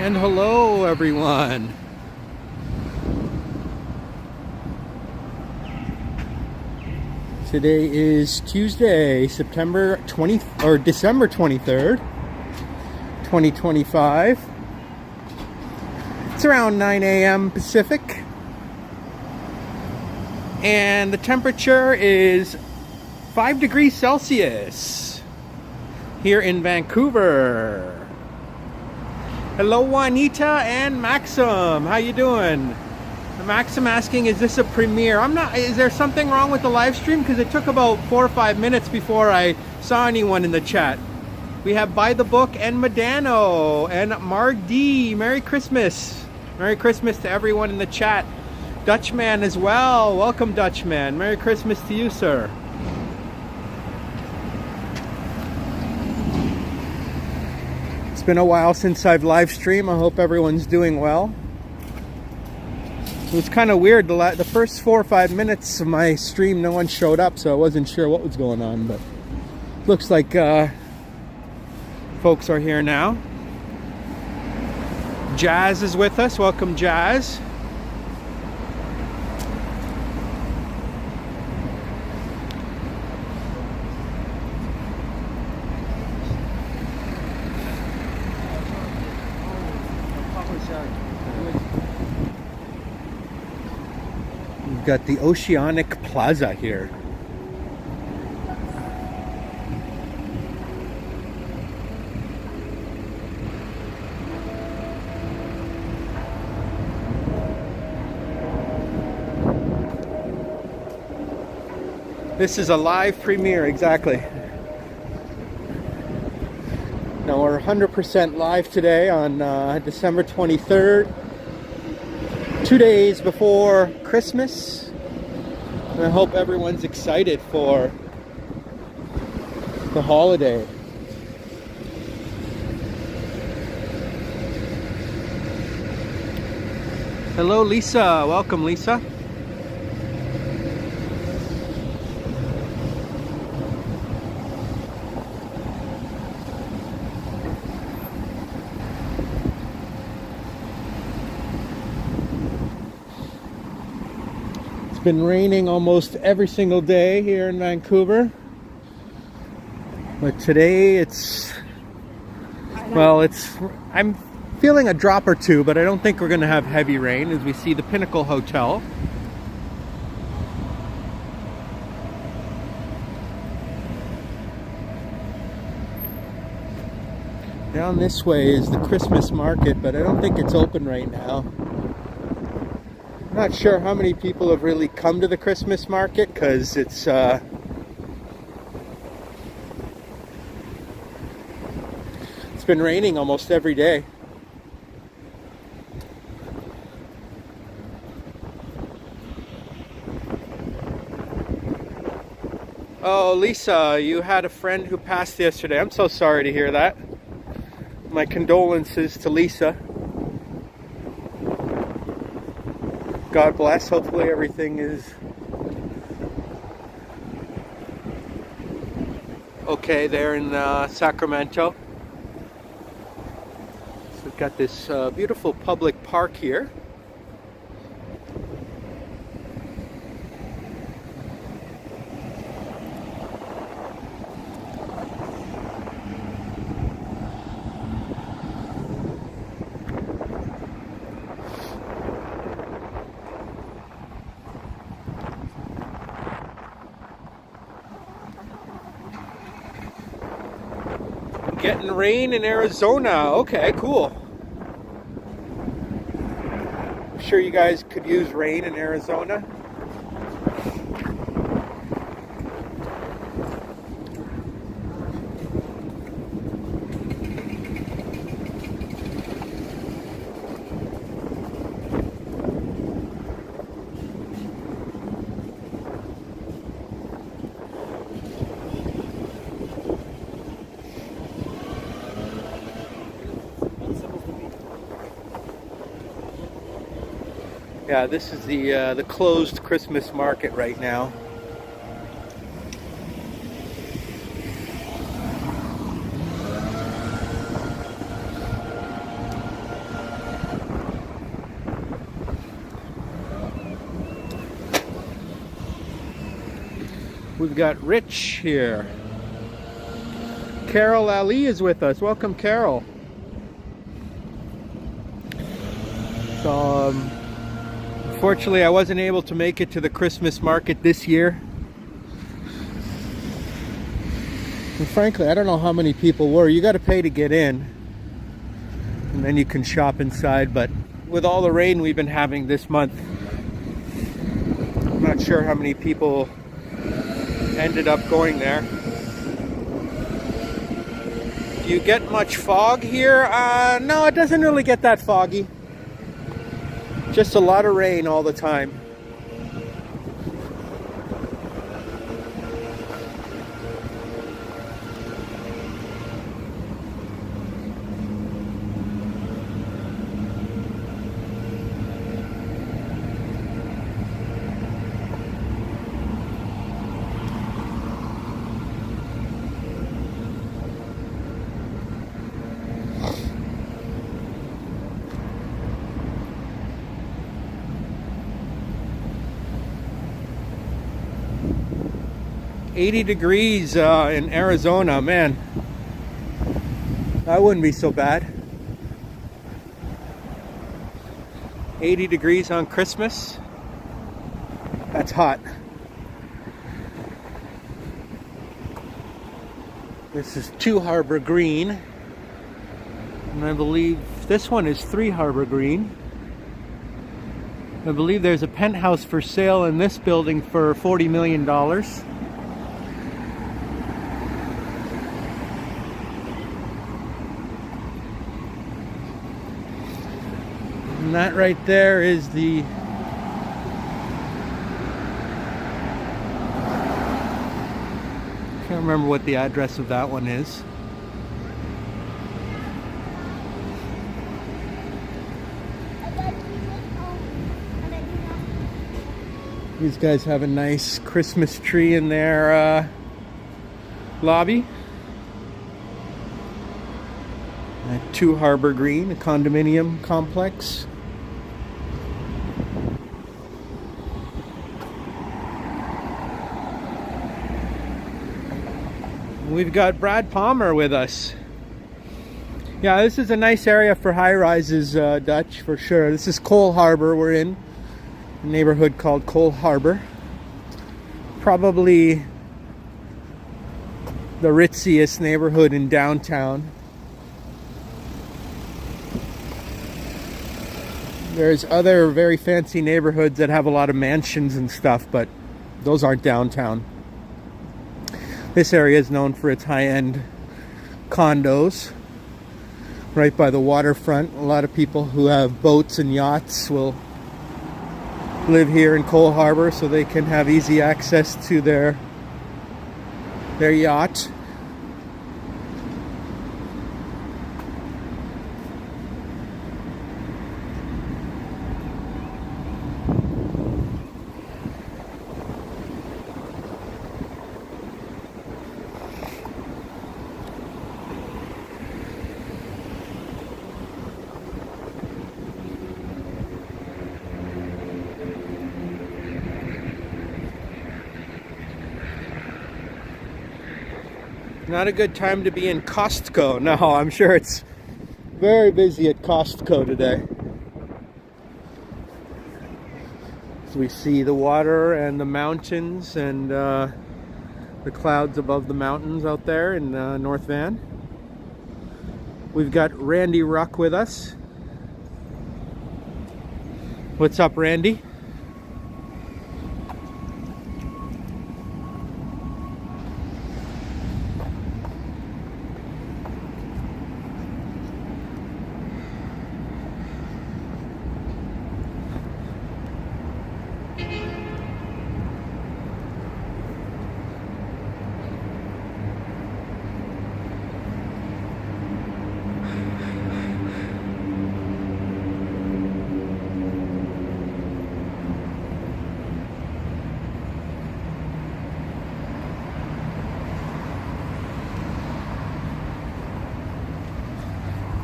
And hello everyone. Today is Tuesday, December 23rd, 2025. It's around 9 a.m. Pacific. And the temperature is 5 degrees Celsius here in Vancouver. Hello Juanita and Maxim, how you doing? Maxim asking, is this a premiere? Is there something wrong with the live stream? Because it took about 4 or 5 minutes before I saw anyone in the chat. We have By the Book and Medano and Marg D. Merry Christmas. Merry Christmas to everyone in the chat. Dutchman as well. Welcome, Dutchman. Merry Christmas to you, sir. It's been a while since I've live streamed. I hope everyone's doing well. It was kind of weird. The first 4 or 5 minutes of my stream, no one showed up, so I wasn't sure what was going on. But looks like folks are here now. Jazz is with us. Welcome, Jazz. We've got the Oceanic Plaza here. This is a live premiere, exactly. Now we're 100% live today on December 23rd. 2 days before Christmas, and I hope everyone's excited for the holiday. Hello Lisa, welcome Lisa. It's been raining almost every single day here in Vancouver, but today I'm feeling a drop or two, but I don't think we're going to have heavy rain as we see the Pinnacle Hotel. Down this way is the Christmas Market, but I don't think it's open right now. Not sure how many people have really come to the Christmas market because it's been raining almost every day. Oh, Lisa, you had a friend who passed yesterday. I'm so sorry to hear that. My condolences to Lisa. God bless. Hopefully everything is okay there in Sacramento. So we've got this beautiful public park here. Getting rain in Arizona. Okay, cool. I'm sure you guys could use rain in Arizona. Yeah, this is the closed Christmas market right now. We've got Rich here. Carol Ali is with us. Welcome, Carol. So, unfortunately, I wasn't able to make it to the Christmas market this year. And frankly, I don't know how many people were. You got to pay to get in, and then you can shop inside. But with all the rain we've been having this month, I'm not sure how many people ended up going there. Do you get much fog here? No, it doesn't really get that foggy. Just a lot of rain all the time. $80 degrees in Arizona, man. That wouldn't be so bad. 80 degrees on Christmas. That's hot. This is 2 Harbor Green. And I believe this one is 3 Harbor Green. I believe there's a penthouse for sale in this building for $40 million. And that right there is the can't remember what the address of that one is. These guys have a nice Christmas tree in their lobby. At 2 Harbor Green, a condominium complex. We've got Brad Palmer with us. Yeah, this is a nice area for high-rises, Dutch, for sure. This is Cole Harbor we're in. A neighborhood called Cole Harbor. Probably the ritziest neighborhood in downtown. There's other very fancy neighborhoods that have a lot of mansions and stuff, but those aren't downtown. This area is known for its high-end condos right by the waterfront. A lot of people who have boats and yachts will live here in Cole Harbor so they can have easy access to their yacht. Not a good time to be in Costco. No, I'm sure it's very busy at Costco today. So we see the water and the mountains and the clouds above the mountains out there in North Van. We've got Randy Ruck with us. What's up, Randy?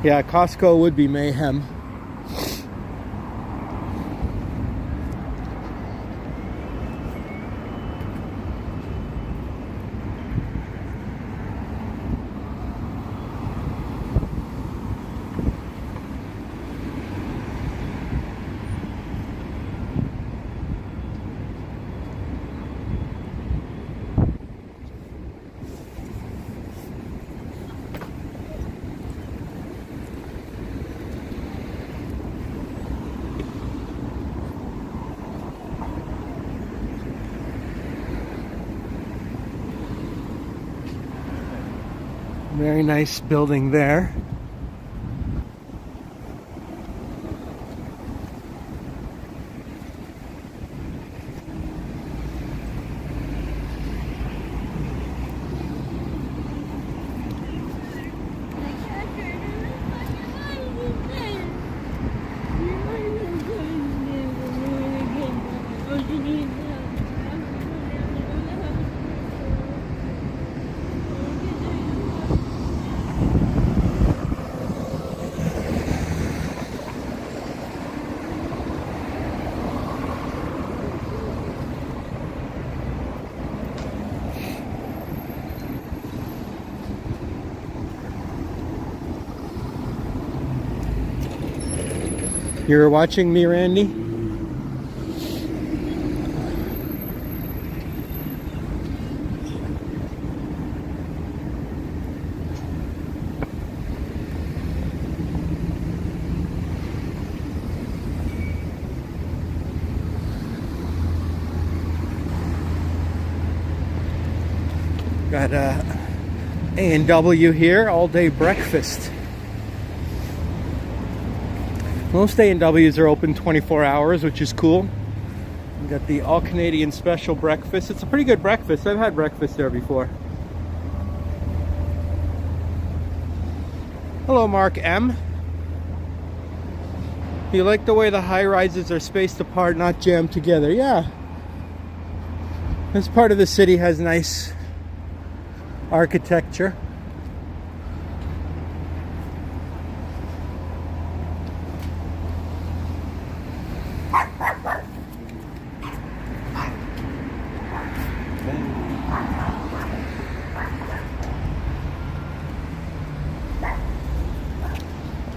Yeah, Costco would be mayhem. Very nice building there. You're watching me, Randy? Got A&W here, all day breakfast. Most A&Ws are open 24 hours, which is cool. We got the all Canadian special breakfast. It's a pretty good breakfast. I've had breakfast there before. Hello, Mark M. You like the way the high rises are spaced apart, not jammed together? Yeah. This part of the city has nice architecture.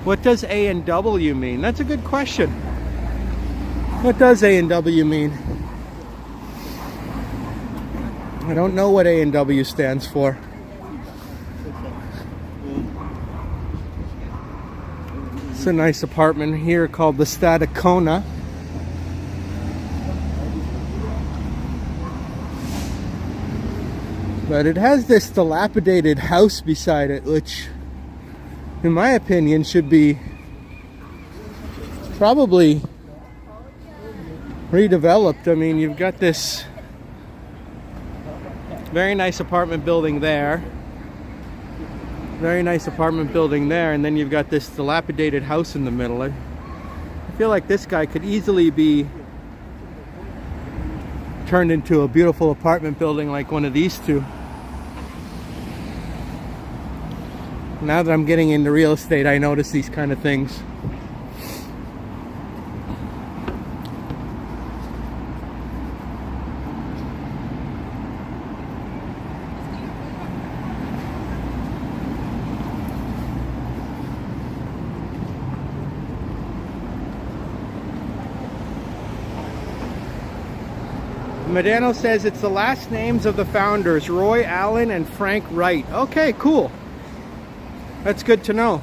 What does A&W mean? That's a good question. What does A&W mean? I don't know what A&W stands for. It's a nice apartment here called the Stadacona. But it has this dilapidated house beside it, which, in my opinion, should be probably redeveloped. I mean, you've got this very nice apartment building there. Very nice apartment building there, and then you've got this dilapidated house in the middle. I feel like this guy could easily be turned into a beautiful apartment building like one of these two. Now that I'm getting into real estate, I notice these kind of things. Medano says it's the last names of the founders, Roy Allen and Frank Wright. Okay, cool. That's good to know.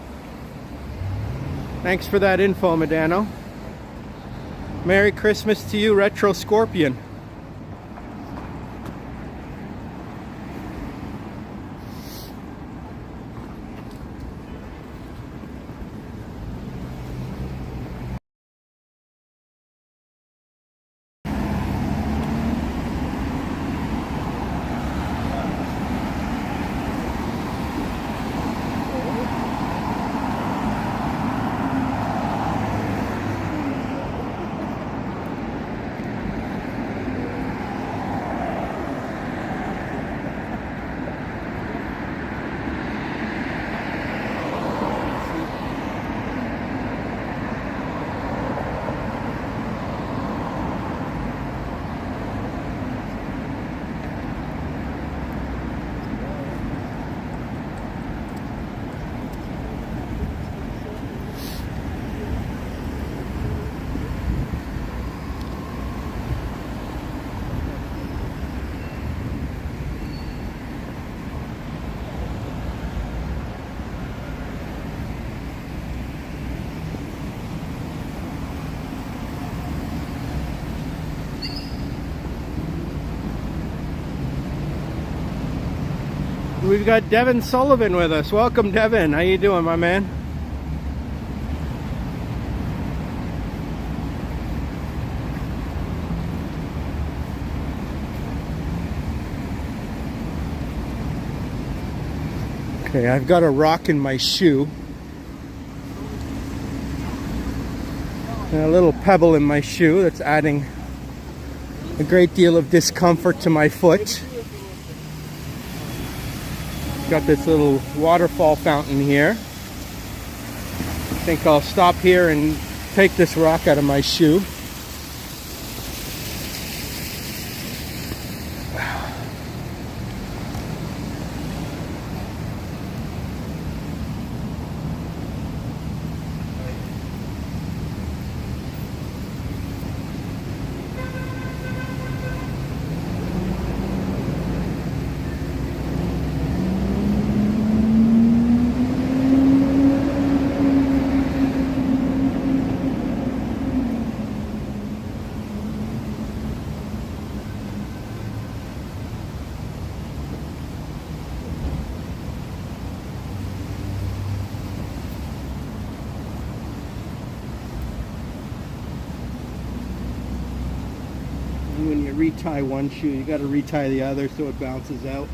Thanks for that info, Medano. Merry Christmas to you, Retro Scorpion. We've got Devin Sullivan with us. Welcome, Devin. How you doing, my man? Okay, I've got a rock in my shoe. And a little pebble in my shoe that's adding a great deal of discomfort to my foot. Got this little waterfall fountain here. I think I'll stop here and take this rock out of my shoe. When you retie one shoe, you got to retie the other so it bounces out.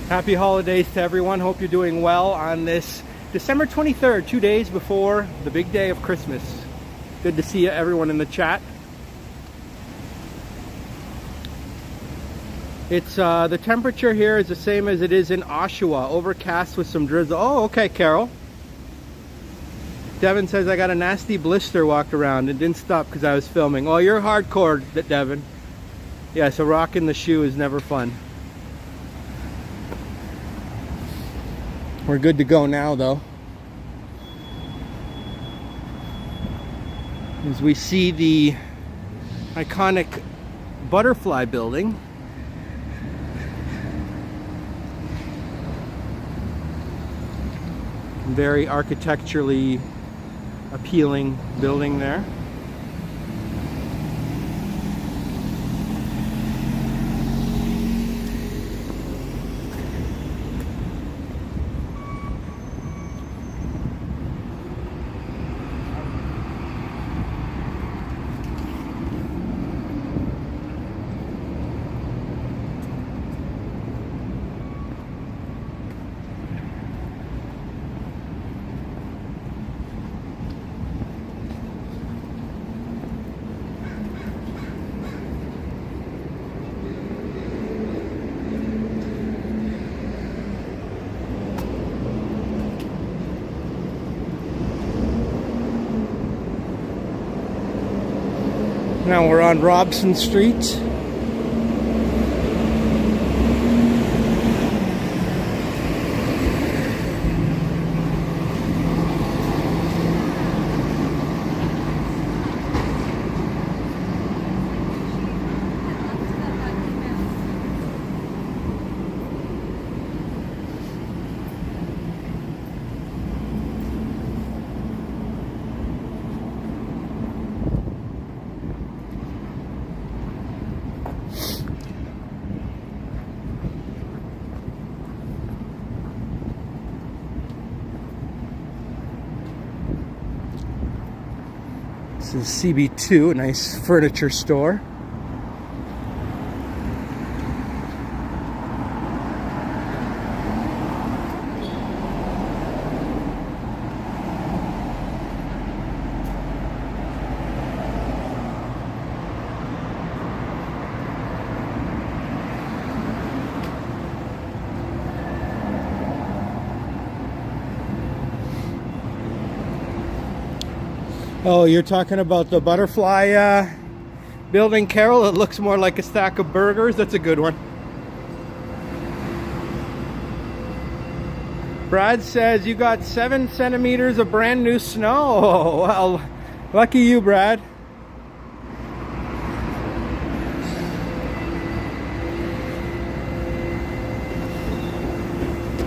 Happy holidays to everyone. Hope you're doing well on this December 23rd, 2 days before the big day of Christmas. Good to see you, everyone in the chat. It's the temperature here is the same as it is in Oshawa, overcast with some drizzle. Oh, okay, Carol. Devin says I got a nasty blister walked around. It didn't stop because I was filming. Oh, you're hardcore, Devin. Yeah, so rocking the shoe is never fun. We're good to go now, though. As we see the iconic butterfly building. Very architecturally appealing building there. Now we're on Robson Street. This is CB2, a nice furniture store. Oh, you're talking about the butterfly building, Carol? It looks more like a stack of burgers. That's a good one. Brad says you got 7 centimeters of brand new snow. Well, lucky you, Brad.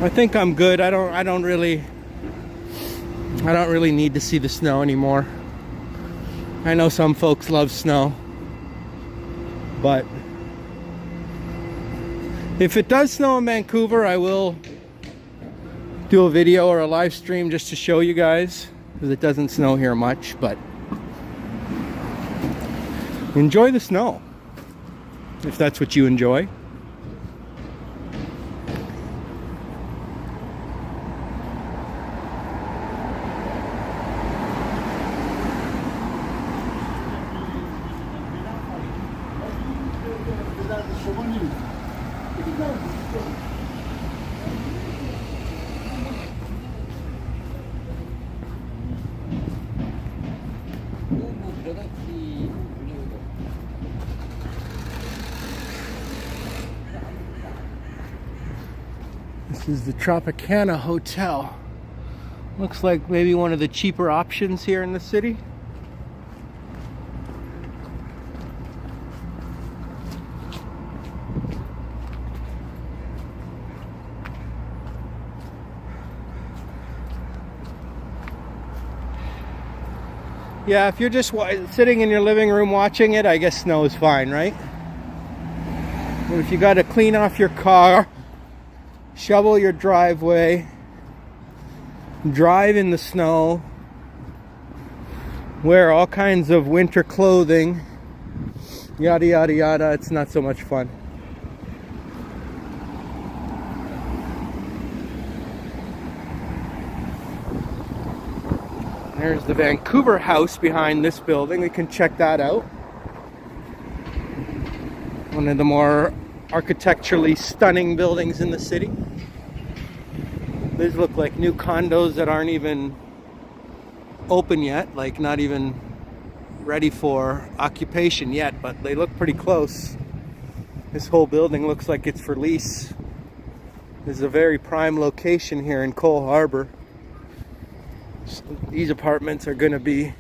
I think I'm good. I I don't really need to see the snow anymore. I know some folks love snow, but if it does snow in Vancouver, I will do a video or a live stream just to show you guys, because it doesn't snow here much. But enjoy the snow if that's what you enjoy. This is the Tropicana Hotel. Looks like maybe one of the cheaper options here in the city. Yeah, if you're just sitting in your living room watching it, I guess snow is fine, right? But if you got to clean off your car, shovel your driveway, drive in the snow, wear all kinds of winter clothing, yada yada yada, it's not so much fun. There's the Vancouver House behind this building. We can check that out. One of the more architecturally stunning buildings in the city. These look like new condos that aren't even open yet, like not even ready for occupation yet, but they look pretty close. This whole building looks like it's for lease. This is a very prime location here in Cole Harbour. These apartments are going to be,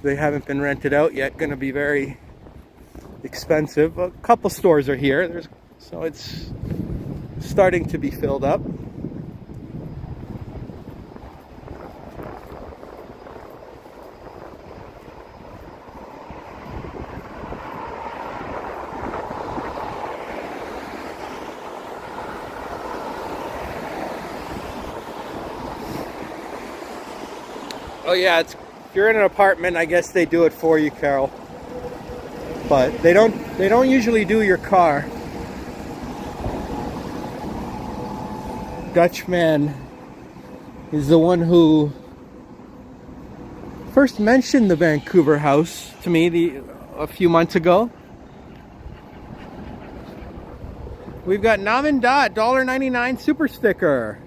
they haven't been rented out yet, going to be very expensive. A couple stores are here, so it's starting to be filled up. Oh yeah, if you're in an apartment, I guess they do it for you, Carol. But they don't usually do your car. Dutchman is the one who first mentioned the Vancouver House to me a few months ago. We've got Navin Dot, $1.99 super sticker.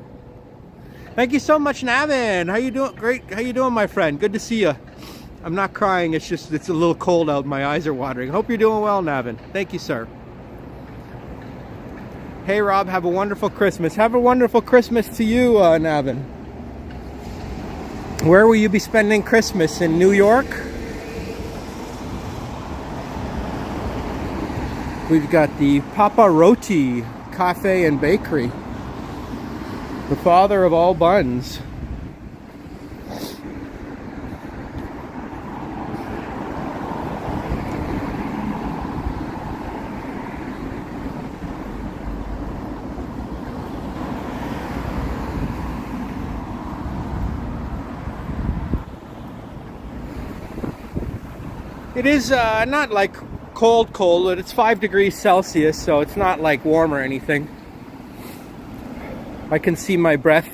Thank you so much, Navin. How you doing? Great. How you doing, my friend? Good to see you. I'm not crying. It's just it's a little cold out. My eyes are watering. Hope you're doing well, Navin. Thank you, sir. Hey, Rob. Have a wonderful Christmas. Have a wonderful Christmas to you, Navin. Where will you be spending Christmas? In New York? We've got the Papa Roti Cafe and Bakery. The father of all buns. It is not like cold, but it's 5 degrees Celsius, so it's not like warm or anything. I can see my breath.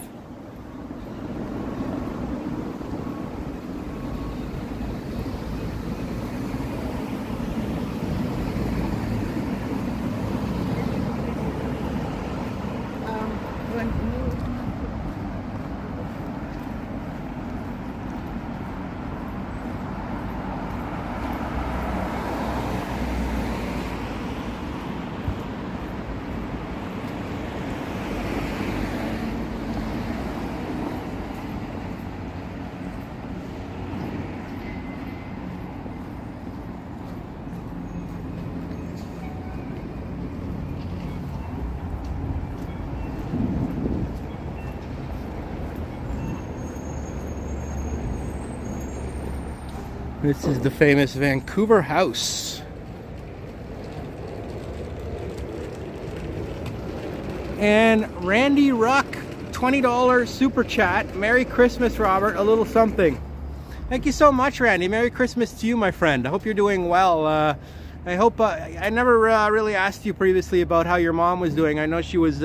This is the famous Vancouver House. And Randy Ruck, $20 super chat. Merry Christmas, Robert. A little something. Thank you so much, Randy. Merry Christmas to you, my friend. I hope you're doing well. I hope I never really asked you previously about how your mom was doing. I know she was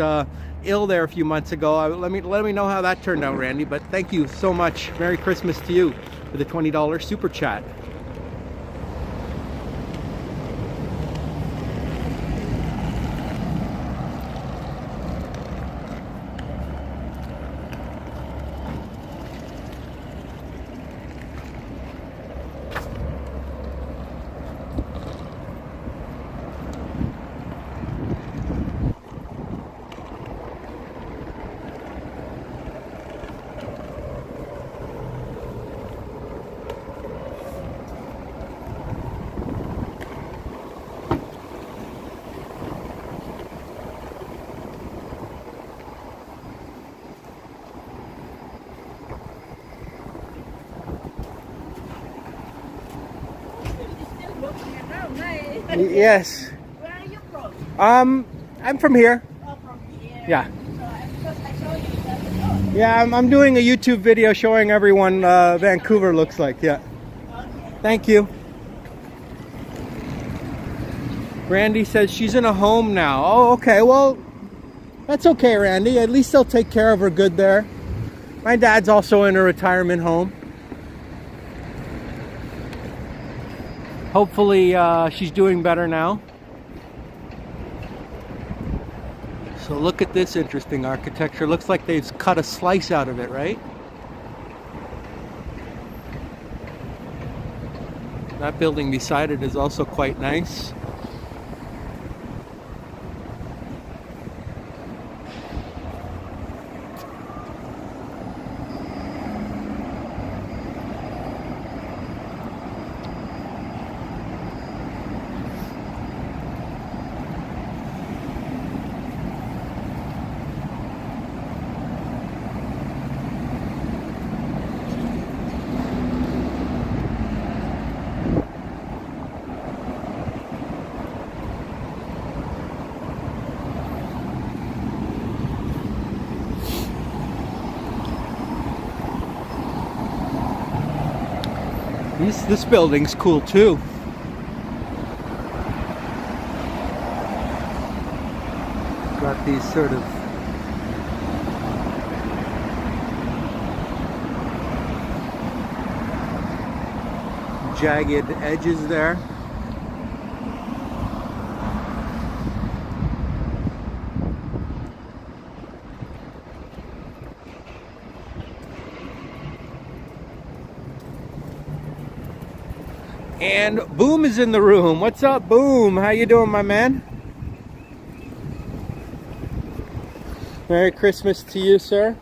ill there a few months ago. Let me know how that turned out, Randy. But thank you so much. Merry Christmas to you for the $20 super chat. Yes. Where are you from? I'm from here. Oh, from here. Yeah. Because I saw you the Yeah, I'm doing a YouTube video showing everyone Vancouver looks like. Yeah. Okay. Thank you. Randy says she's in a home now. Oh, okay. Well, that's okay, Randy. At least they'll take care of her good there. My dad's also in a retirement home. Hopefully she's doing better now. So look at this interesting architecture. Looks like they've cut a slice out of it, right? That building beside it is also quite nice. This building's cool too. Got these sort of jagged edges there. And Boom is in the room. What's up, Boom? How you doing, my man? Merry Christmas to you, sir.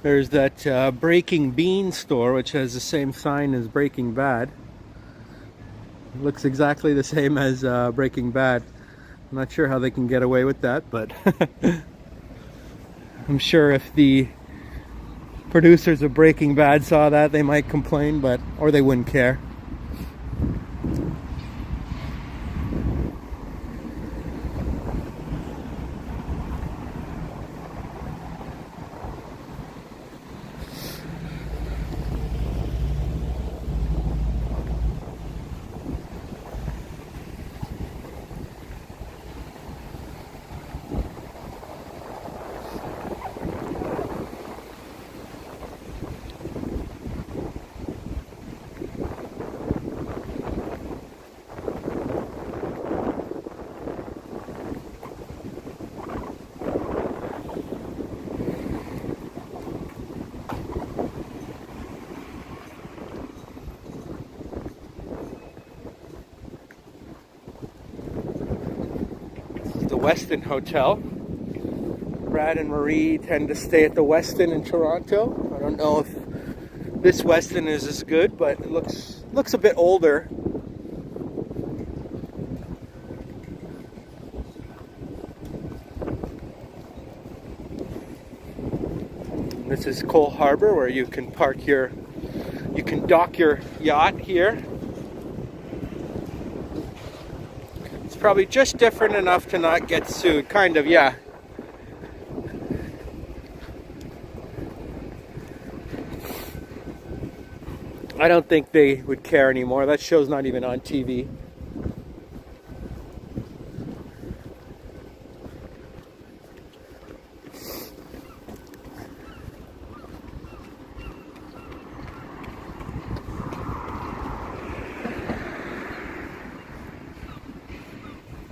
There's that Breaking Bean store, which has the same sign as Breaking Bad. It looks exactly the same as Breaking Bad. I'm not sure how they can get away with that, but I'm sure if the producers of Breaking Bad saw that, they might complain, or they wouldn't care. Westin Hotel. Brad and Marie tend to stay at the Westin in Toronto. I don't know if this Westin is as good, but it looks a bit older. This is Cole Harbor, where you can dock your yacht here. It's probably just different enough to not get sued, kind of, yeah. I don't think they would care anymore. That show's not even on TV.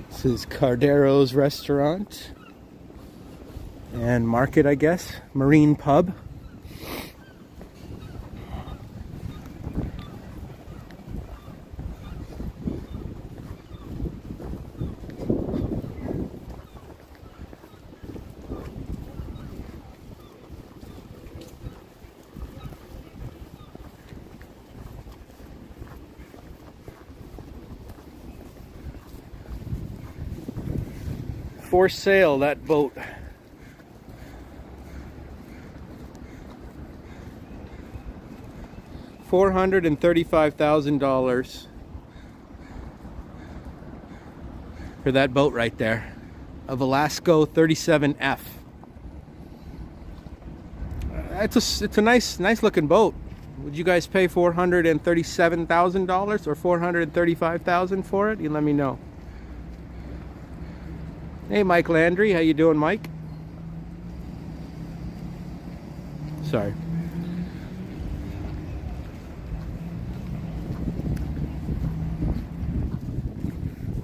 This is Cardero's restaurant and market, I guess. Marine pub. For sale, that boat. $435,000 for that boat right there, a Velasco 37F. It's a nice looking boat. Would you guys pay $437,000 or $435,000 for it? You let me know. Hey, Mike Landry, how you doing, Mike? Sorry.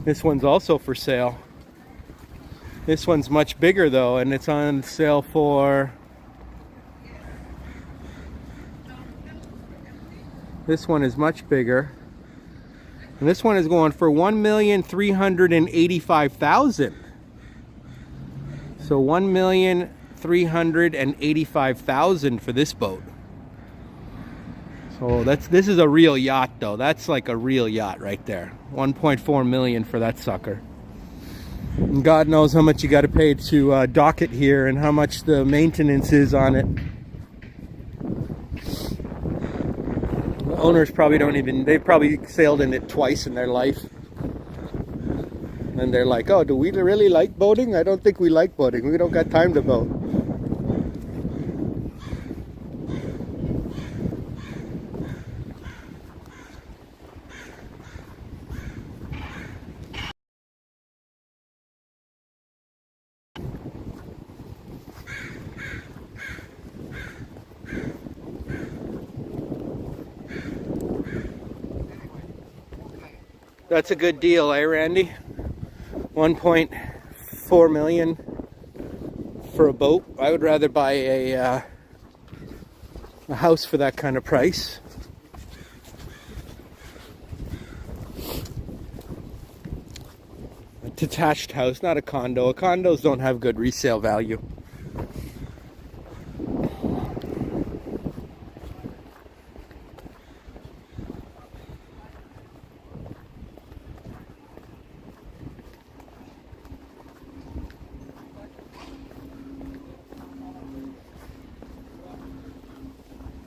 This one's also for sale. This one's much bigger though, and it's on sale for... This one is much bigger. And this one is going for $1,385,000. So $1,385,000 for this boat. So this is a real yacht though. That's like a real yacht right there. 1.4 million for that sucker. And God knows how much you got to pay to dock it here and how much the maintenance is on it. The owners probably they probably sailed in it twice in their life. And they're like, oh, do we really like boating? I don't think we like boating. We don't got time to boat. That's a good deal, eh, Randy? 1.4 million for a boat. I would rather buy a house for that kind of price. A detached house, not a condo. Condos don't have good resale value.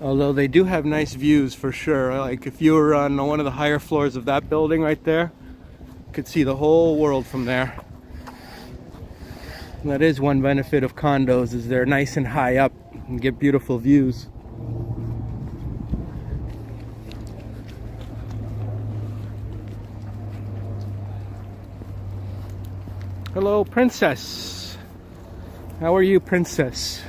Although they do have nice views for sure. Like if you were on one of the higher floors of that building right there, you could see the whole world from there. And that is one benefit of condos, is they're nice and high up and get beautiful views. Hello, Princess. How are you, Princess?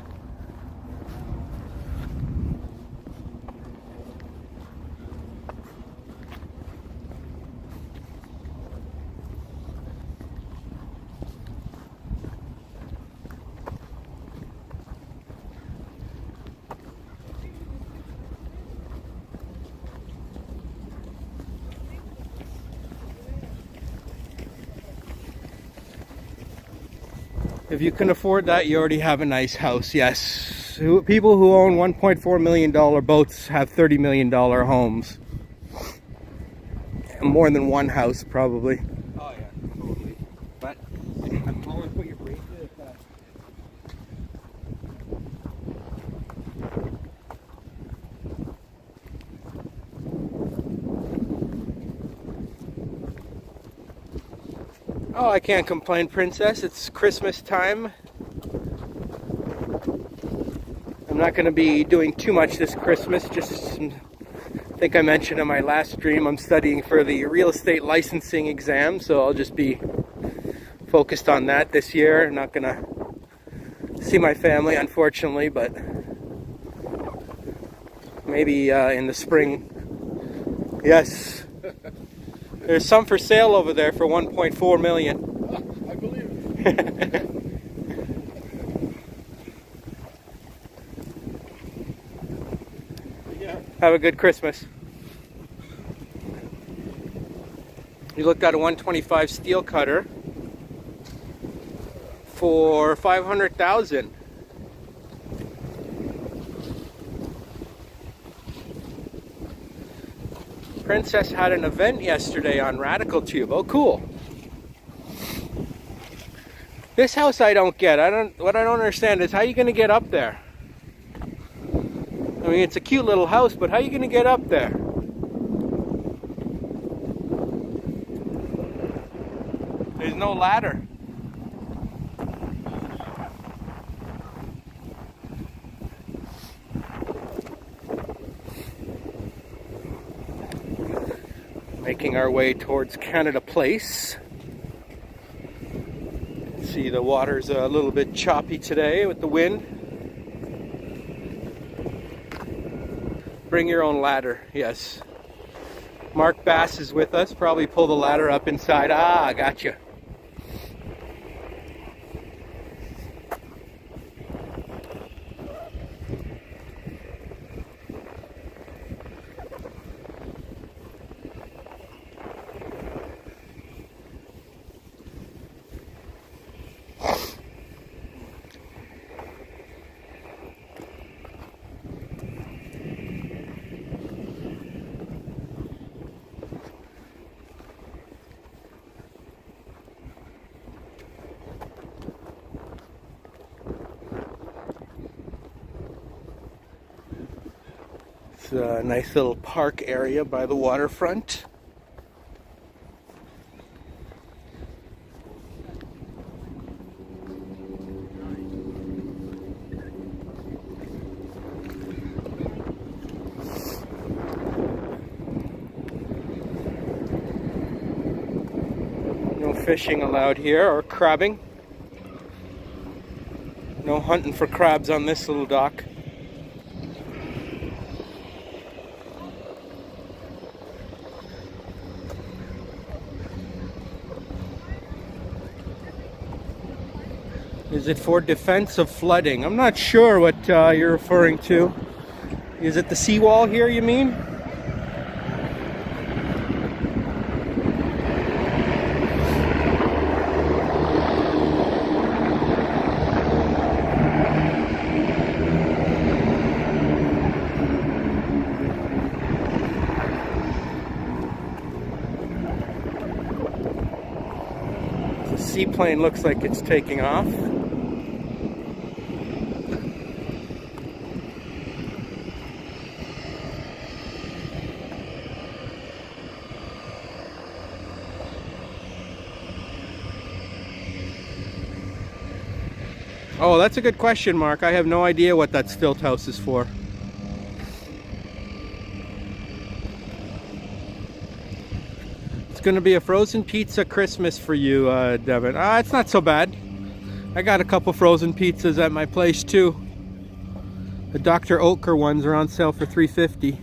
If you can afford that, you already have a nice house. Yes. People who own $1.4 million boats have $30 million homes. More than one house, probably. Oh yeah, totally. But I'm calling to put your bracelet. Oh, I can't complain, Princess. It's Christmas time. I'm not going to be doing too much this Christmas. Just, I think I mentioned in my last stream, I'm studying for the real estate licensing exam, so I'll just be focused on that this year. I'm not going to see my family, unfortunately, but maybe in the spring. Yes. There's some for sale over there for 1.4 million. I believe it. Yeah. Have a good Christmas. You looked at a 125 steel cutter for $500,000. Princess had an event yesterday on Radical Tube. Oh, cool. This house I don't get. What I don't understand is how you going to get up there? I mean, it's a cute little house, but how are you going to get up there? There's no ladder. Making our way towards Canada Place. See, the water's a little bit choppy today with the wind. Bring your own ladder, yes. Mark Bass is with us. Probably pull the ladder up inside. Ah, gotcha. It's a nice little park area by the waterfront. No fishing allowed here, or crabbing. No hunting for crabs on this little dock. Is it for defense of flooding? I'm not sure what you're referring to. Is it the seawall here, you mean? The seaplane looks like it's taking off. Oh, that's a good question, Mark. I have no idea what that stilt house is for. It's going to be a frozen pizza Christmas for you, Devin. It's not so bad. I got a couple frozen pizzas at my place, too. The Dr. Oetker ones are on sale for $3.50.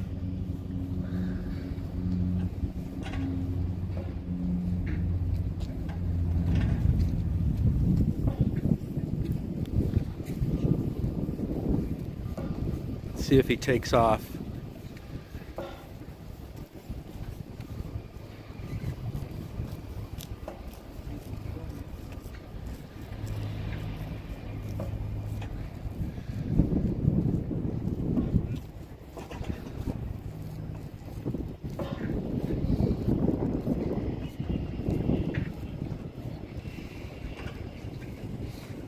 See if he takes off.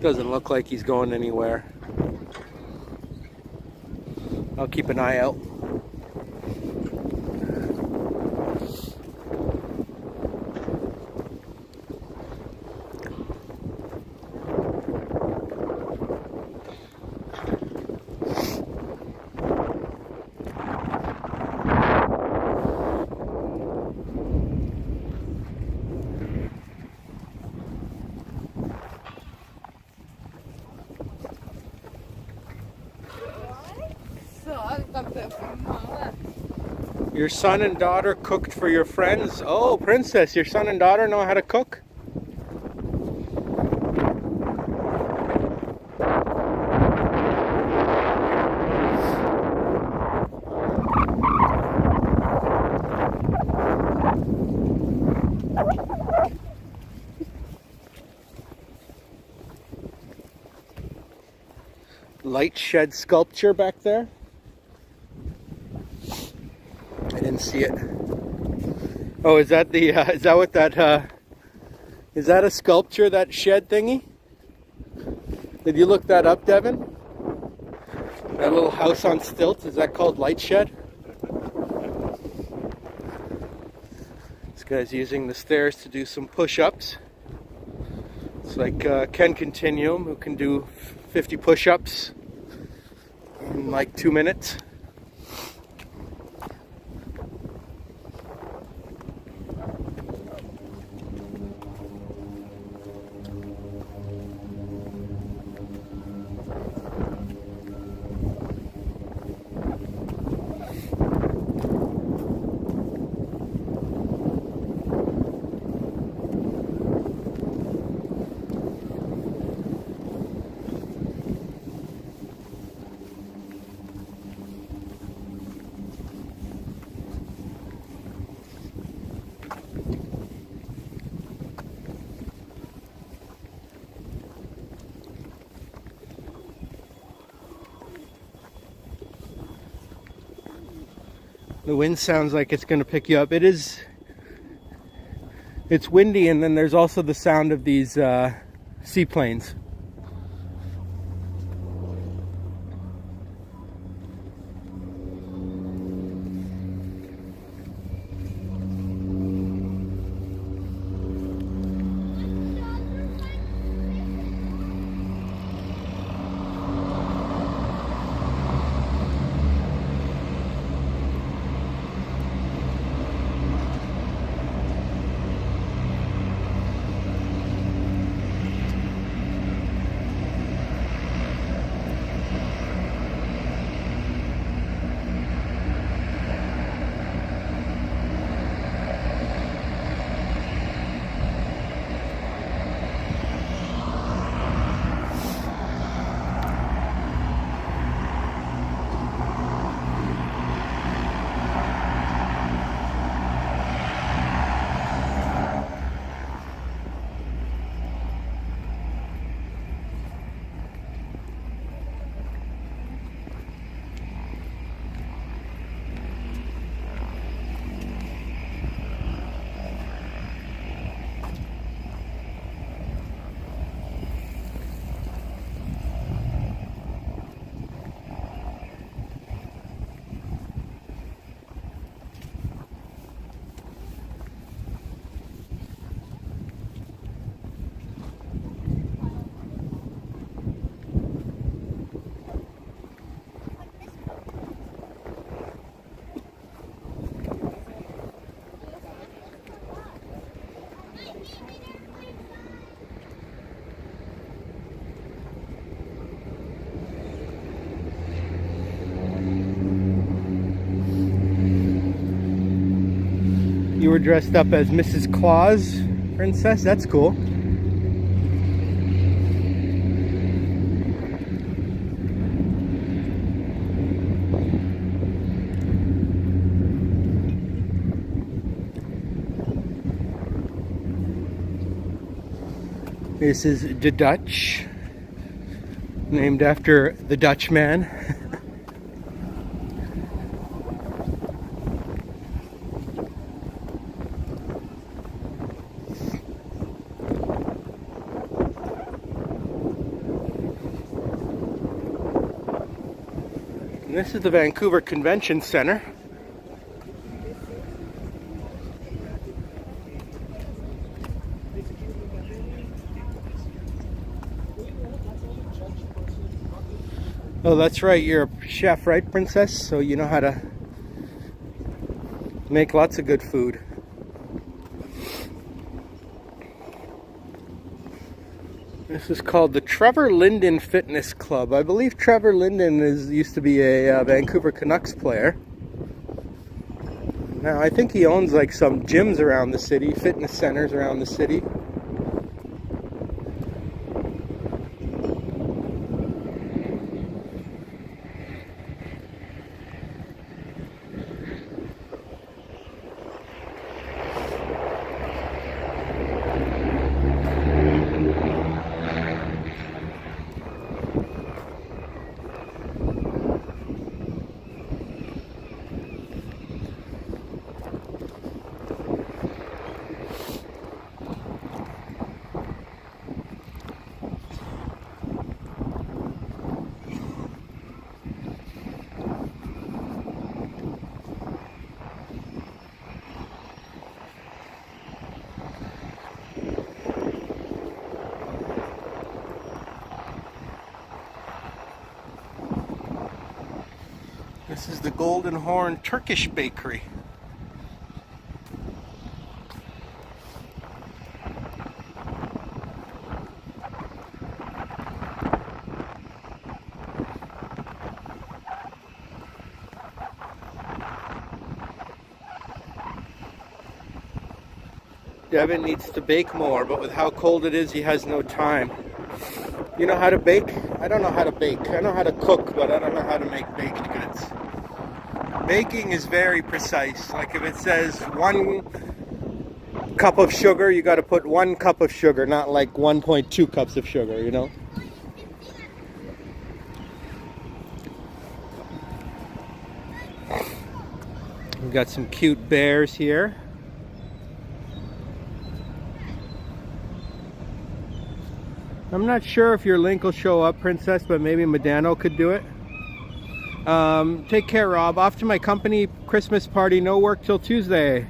Doesn't look like he's going anywhere. I'll keep an eye out. Your son and daughter cooked for your friends? Oh, Princess, your son and daughter know how to cook? Light shed sculpture back there. I didn't see it. Oh, is that the? Is that what that? Is that a sculpture? That shed thingy? Did you look that up, Devin? That little house on stilts. Is that called light shed? This guy's using the stairs to do some push-ups. It's like Ken Continuum, who can do 50 push-ups in like 2 minutes. The wind sounds like it's going to pick you up. It's windy, and then there's also the sound of these seaplanes. You were dressed up as Mrs. Claus, Princess? That's cool. This is the Dutch, named after the Dutchman. And this is the Vancouver Convention Center. Oh, that's right, you're a chef, right, Princess? So you know how to make lots of good food. This is called the Trevor Linden Fitness Club. I believe Trevor Linden used to be a Vancouver Canucks player. Now, I think he owns like some gyms around the city, fitness centers around the city. This is the Golden Horn Turkish Bakery. Devin needs to bake more, but with how cold it is, he has no time. You know how to bake? I don't know how to bake. I know how to cook, but I don't know how to make baked goods. Baking is very precise. Like if it says 1 cup of sugar, you got to put 1 cup of sugar, not like 1.2 cups of sugar, you know? We've got some cute bears here. I'm not sure if your link will show up, Princess, but maybe Medano could do it. Take care, Rob. Off to my company Christmas party. No work till Tuesday.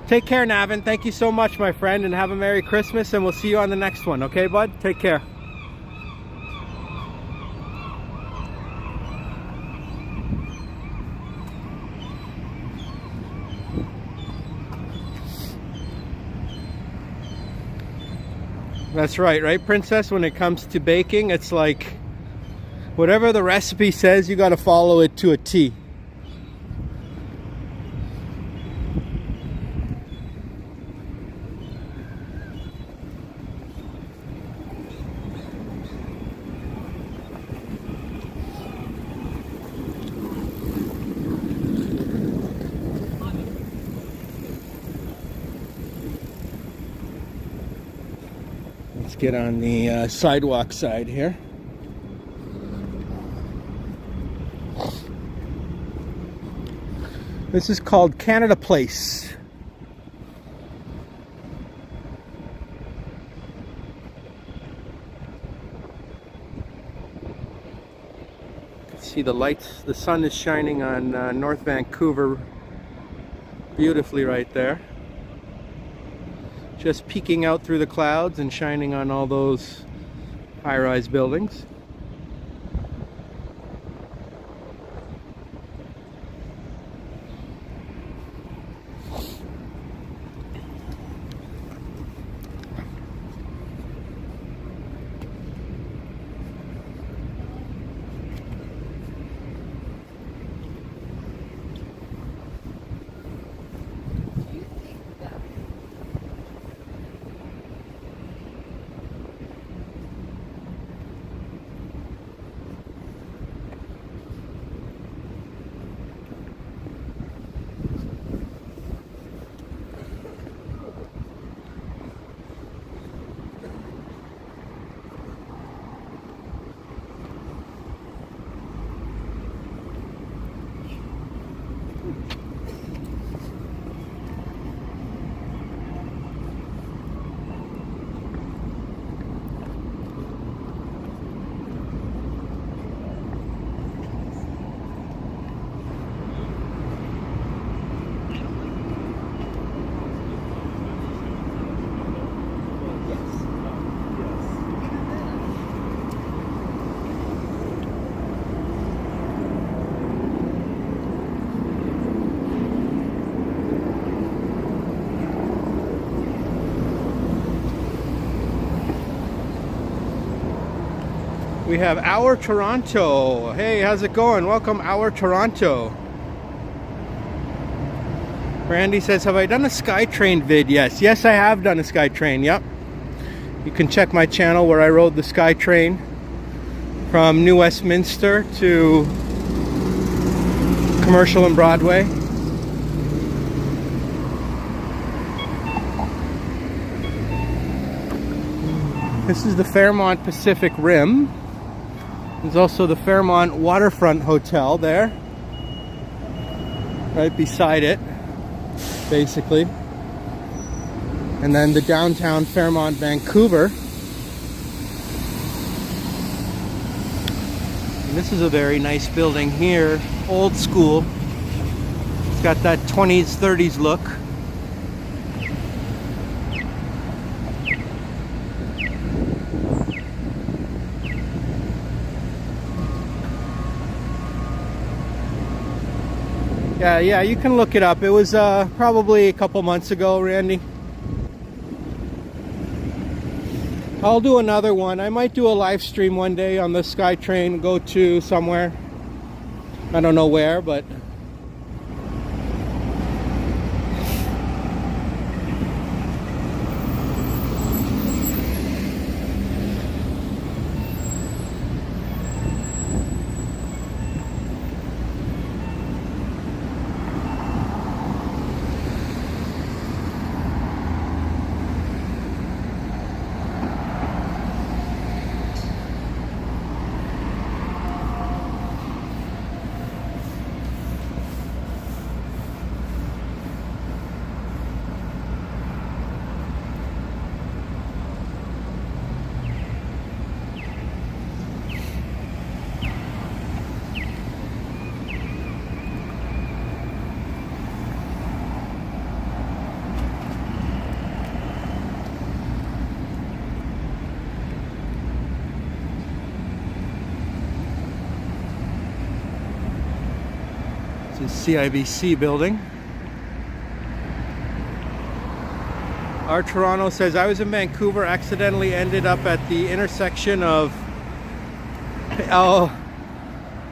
Take care, Navin. Thank you so much, my friend, and have a Merry Christmas, and we'll see you on the next one. Okay, bud? Take care. That's right, Princess? When it comes to baking, it's like whatever the recipe says, you got to follow it to a T. Let's get on the sidewalk side here. This is called Canada Place. You can see the lights, the sun is shining on North Vancouver beautifully right there. Just peeking out through the clouds and shining on all those high-rise buildings. We have Our Toronto. Hey, how's it going? Welcome, Our Toronto. Randy says, have I done a SkyTrain vid? Yes. Yes, I have done a SkyTrain. Yep. You can check my channel where I rode the SkyTrain from New Westminster to Commercial and Broadway. This is the Fairmont Pacific Rim. There's also the Fairmont Waterfront Hotel there, right beside it, basically. And then the downtown Fairmont Vancouver. And this is a very nice building here, old school. It's got that 20s, 30s look. Yeah, you can look it up. It was probably a couple months ago, Randy. I'll do another one. I might do a live stream one day on the SkyTrain, go to somewhere. I don't know where, but CIBC building. Our Toronto says, I was in Vancouver, accidentally ended up at the intersection of, oh,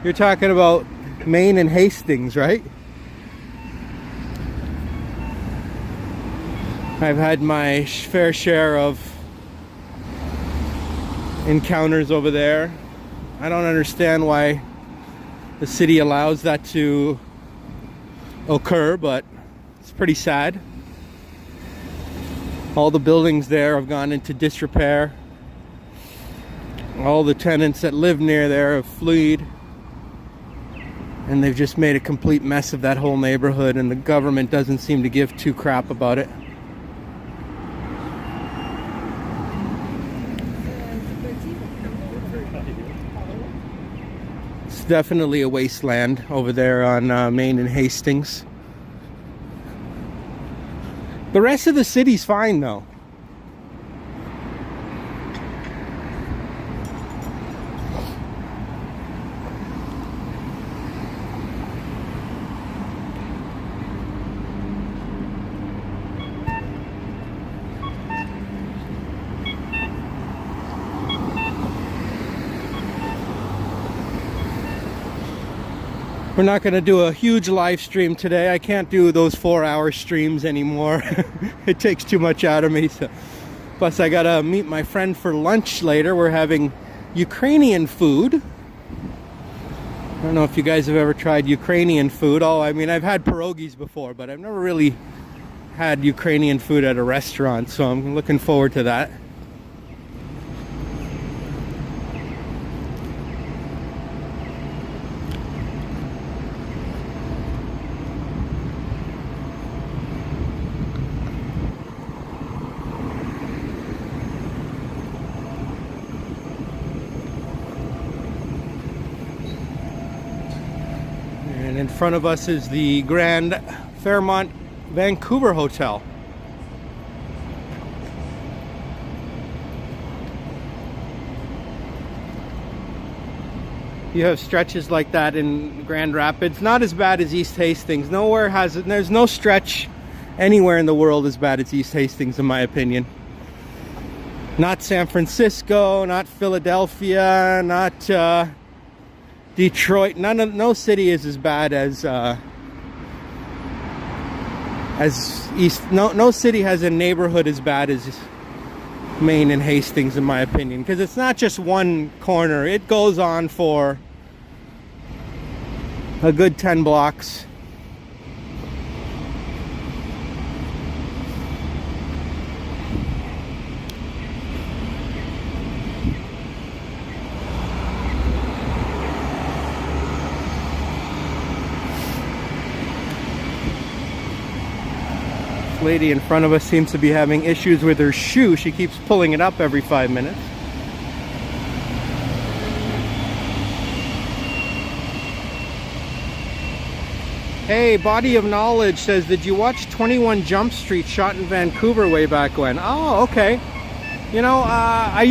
you're talking about Main and Hastings, right? I've had my fair share of encounters over there. I don't understand why the city allows that to occur, but it's pretty sad. All the buildings there have gone into disrepair. All the tenants that live near there have fled, and they've just made a complete mess of that whole neighborhood, and the government doesn't seem to give two crap about it. It's definitely a wasteland over there on Main and Hastings. The rest of the city's fine though. We're not going to do a huge live stream today. I can't do those 4-hour streams anymore. It takes too much out of me. So. Plus I got to meet my friend for lunch later. We're having Ukrainian food. I don't know if you guys have ever tried Ukrainian food. Oh, I mean, I've had pierogies before, but I've never really had Ukrainian food at a restaurant. So I'm looking forward to that. And in front of us is the Grand Fairmont Vancouver Hotel. You have stretches like that in Grand Rapids. Not as bad as East Hastings. There's no stretch anywhere in the world as bad as East Hastings, in my opinion. Not San Francisco, not Philadelphia, not Detroit. No city is as bad as East. No city has a neighborhood as bad as Maine and Hastings, in my opinion, because it's not just one corner. It goes on for a good 10 blocks. Lady in front of us seems to be having issues with her shoe. She keeps pulling it up every 5 minutes. Hey, Body of Knowledge says, did you watch 21 Jump Street shot in Vancouver way back when? Oh, okay. You know, I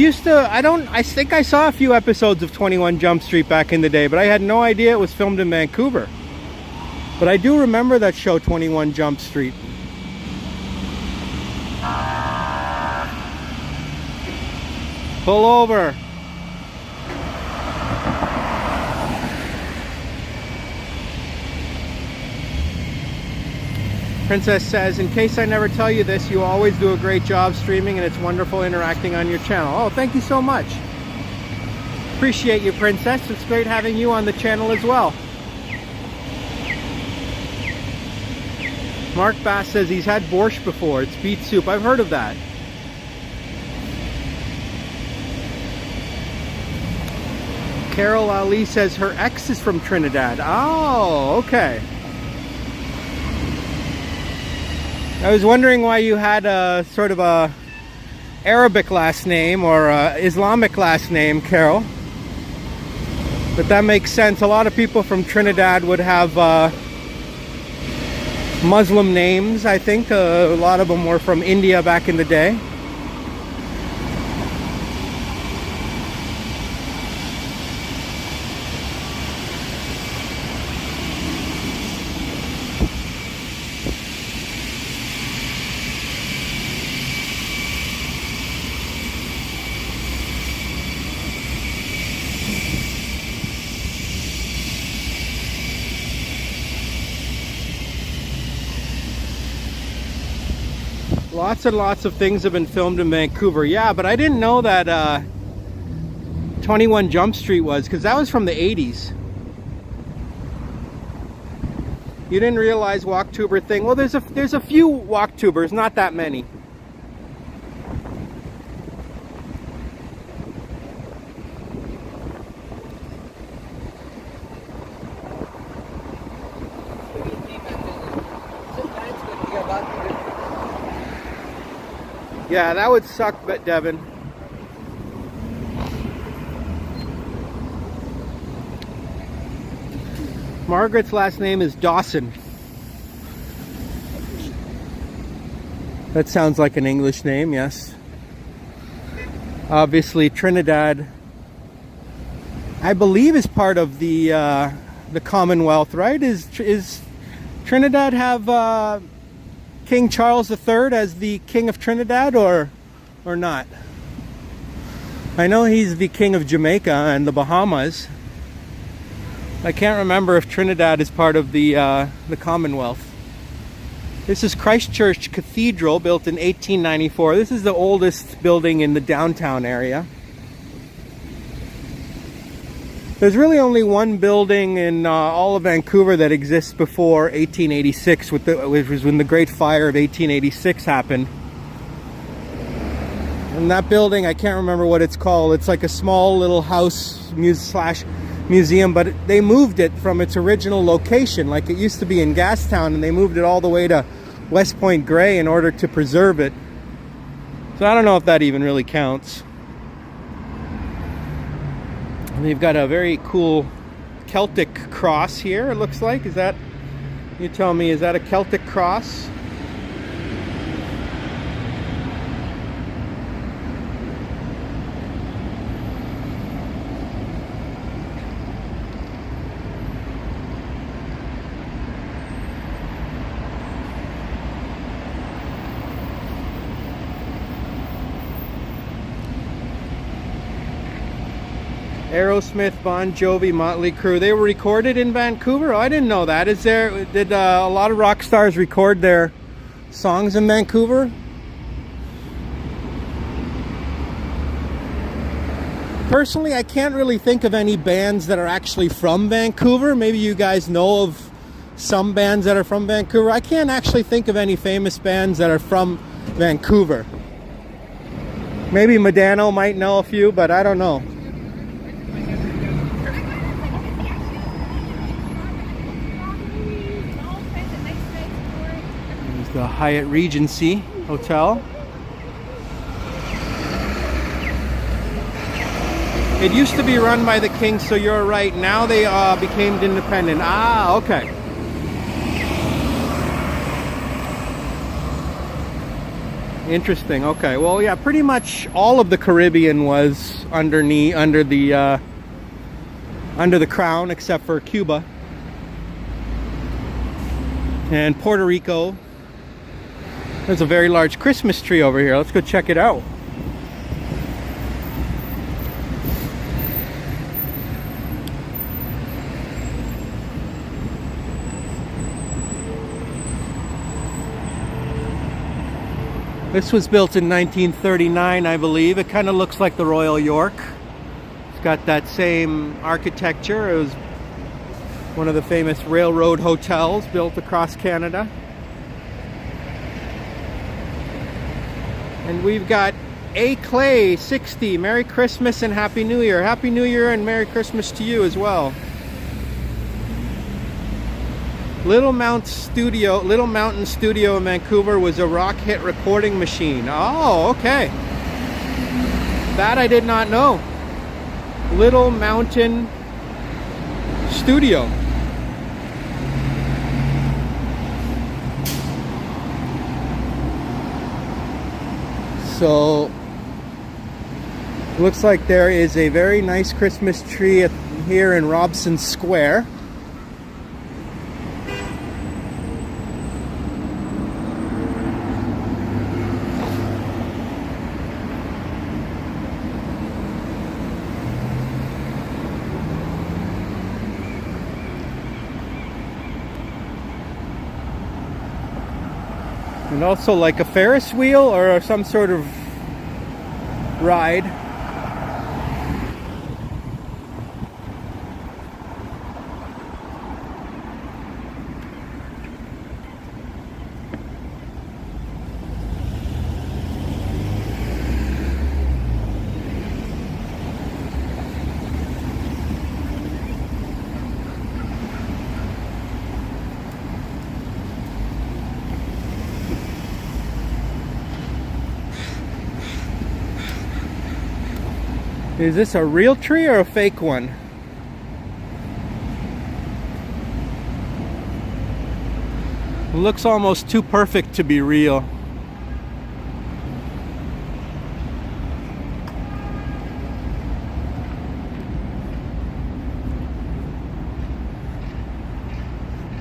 think I saw a few episodes of 21 Jump Street back in the day, but I had no idea it was filmed in Vancouver. But I do remember that show, 21 Jump Street. Pull over. Princess says, in case I never tell you this, you always do a great job streaming and it's wonderful interacting on your channel. Oh, thank you so much. Appreciate you, Princess. It's great having you on the channel as well. Mark Bass says he's had borscht before. It's beet soup. I've heard of that. Carol Ali says her ex is from Trinidad. Oh, okay. I was wondering why you had a sort of a Arabic last name or a Islamic last name, Carol. But that makes sense. A lot of people from Trinidad would have Muslim names, I think. A lot of them were from India back in the day. Lots and lots of things have been filmed in Vancouver. Yeah, but I didn't know that 21 Jump Street was, because that was from the 80s. You didn't realize Walktuber thing? Well, there's a few Walktubers, not that many. Yeah, that would suck, but Devin. Margaret's last name is Dawson. That sounds like an English name, yes. Obviously, Trinidad, I believe, is part of the Commonwealth, right? Is Trinidad have King Charles III as the King of Trinidad, or not? I know he's the King of Jamaica and the Bahamas. I can't remember if Trinidad is part of the Commonwealth. This is Christchurch Cathedral, built in 1894. This is the oldest building in the downtown area. There's really only one building in all of Vancouver that exists before 1886, which was when the Great Fire of 1886 happened. And that building, I can't remember what it's called. It's like a small little house slash museum, but they moved it from its original location. Like, it used to be in Gastown, and they moved it all the way to West Point Grey in order to preserve it. So I don't know if that even really counts. And they've got a very cool Celtic cross here, it looks like. Is that, you tell me, is that a Celtic cross? Aerosmith, Bon Jovi, Motley Crue. They were recorded in Vancouver? Oh, I didn't know that. Did a lot of rock stars record their songs in Vancouver? Personally, I can't really think of any bands that are actually from Vancouver. Maybe you guys know of some bands that are from Vancouver. I can't actually think of any famous bands that are from Vancouver. Maybe Medano might know a few, but I don't know. There's the Hyatt Regency Hotel. It used to be run by the Kings, so you're right. Now they became independent. Ah, okay. Interesting. Okay. Well, yeah, pretty much all of the Caribbean was under the crown, except for Cuba and Puerto Rico. There's a very large Christmas tree over here. Let's go check it out. This was built in 1939, I believe. It kind of looks like the Royal York. It's got that same architecture. It was one of the famous railroad hotels built across Canada. And we've got A. Clay, 60. Merry Christmas and Happy New Year. Happy New Year and Merry Christmas to you as well. Little Mountain Studio in Vancouver was a rock hit recording machine. Oh, okay. That I did not know. Little Mountain Studio. So, looks like there is a very nice Christmas tree here in Robson Square. And also like a Ferris wheel or some sort of ride. Is this a real tree or a fake one? It looks almost too perfect to be real.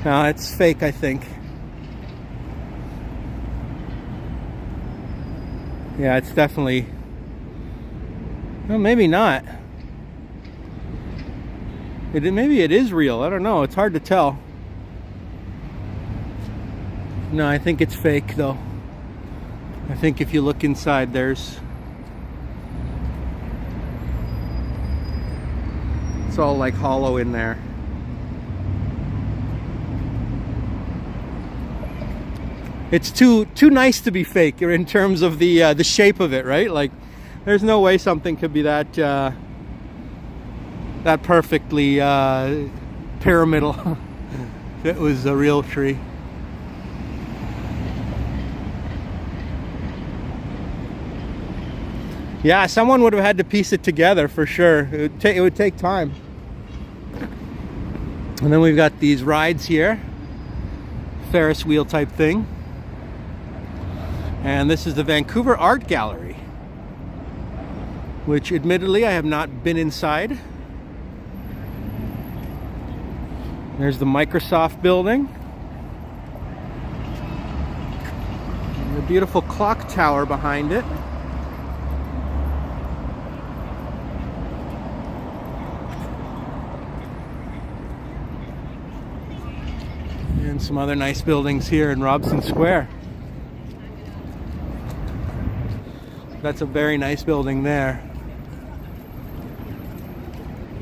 No, it's fake, I think. Yeah, it's definitely... Well, maybe not. Maybe it is real. I don't know. It's hard to tell. No, I think it's fake, though. I think if you look inside, it's all like hollow in there. It's too nice to be fake in terms of the shape of it, right? Like, there's no way something could be that perfectly pyramidal if it was a real tree. Yeah, someone would have had to piece it together for sure. It would take time. And then we've got these rides here, Ferris wheel type thing. And this is the Vancouver Art Gallery, which admittedly I have not been inside. There's the Microsoft building. And the beautiful clock tower behind it. And some other nice buildings here in Robson Square. That's a very nice building there,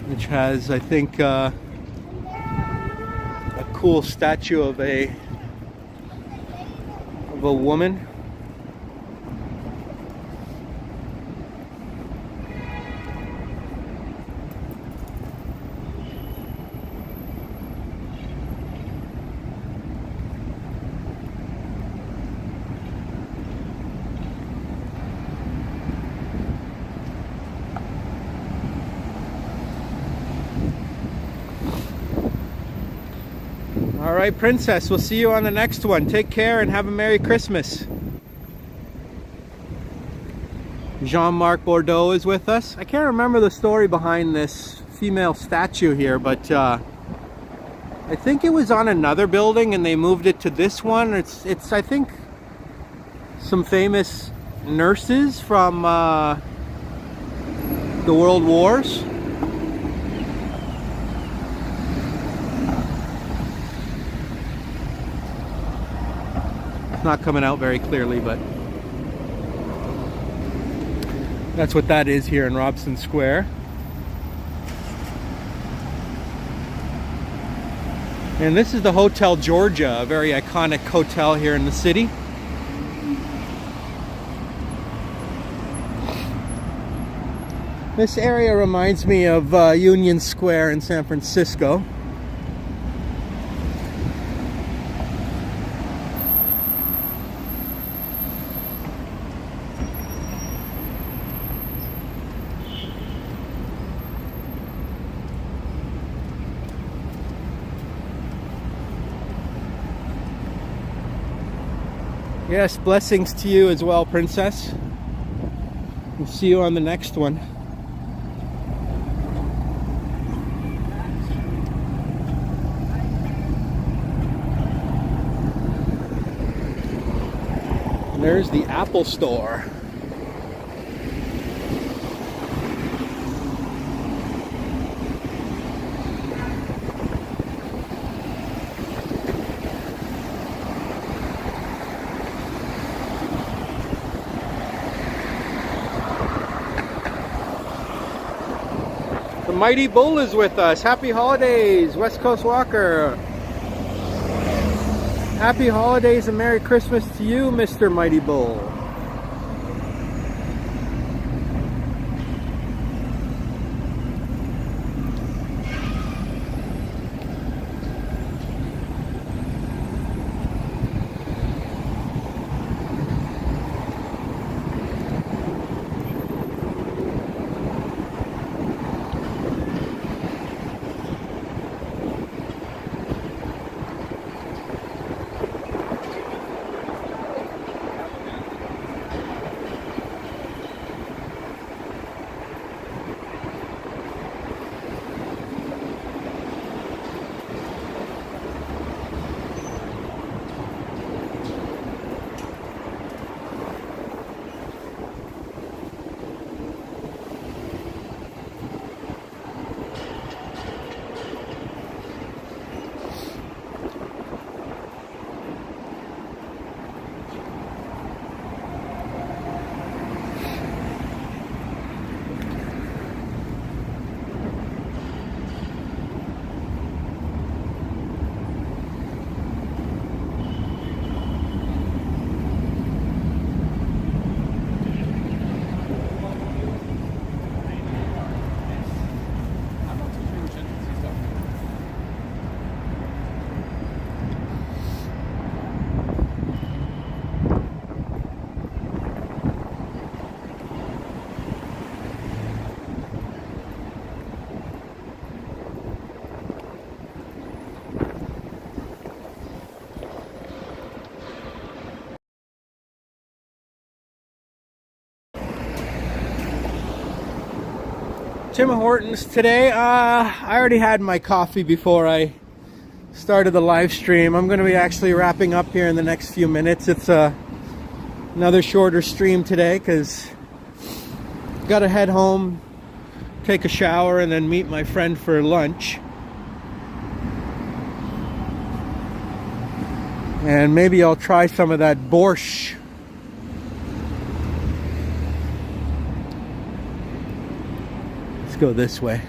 which has, I think, a cool statue of a woman. All right, Princess, we'll see you on the next one. Take care and have a Merry Christmas. Jean-Marc Bordeaux is with us. I can't remember the story behind this female statue here, but I think it was on another building and they moved it to this one. It's I think some famous nurses from the World Wars. Not coming out very clearly, but that's what that is here in Robson Square. And this is the Hotel Georgia, a very iconic hotel here in the city. This area reminds me of Union Square in San Francisco. Yes, blessings to you as well, Princess. We'll see you on the next one. And there's the Apple Store. The Mighty Bull is with us. Happy holidays, West Coast Walker. Happy holidays and Merry Christmas to you, Mr. Mighty Bull. Tim Hortons today. I already had my coffee before I started the live stream. I'm going to be actually wrapping up here in the next few minutes. It's another shorter stream today because got to head home, take a shower, and then meet my friend for lunch. And maybe I'll try some of that borscht. Let's go this way.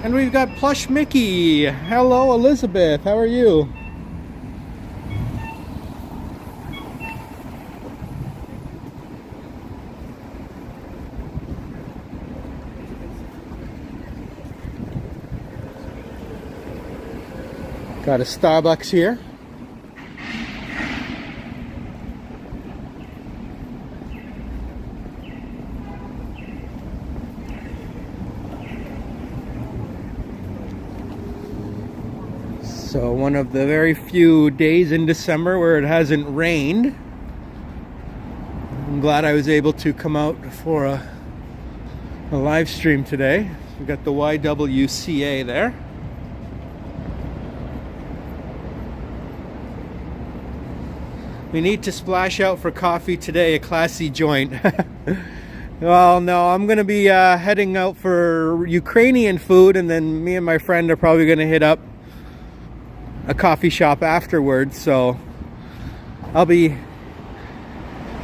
And we've got Plush Mickey. Hello, Elizabeth. How are you? Got a Starbucks here. So one of the very few days in December where it hasn't rained. I'm glad I was able to come out for a live stream today. We've got the YWCA there. We need to splash out for coffee today, a classy joint. Well, no, I'm going to be heading out for Ukrainian food, and then me and my friend are probably going to hit up a coffee shop afterwards, so I'll be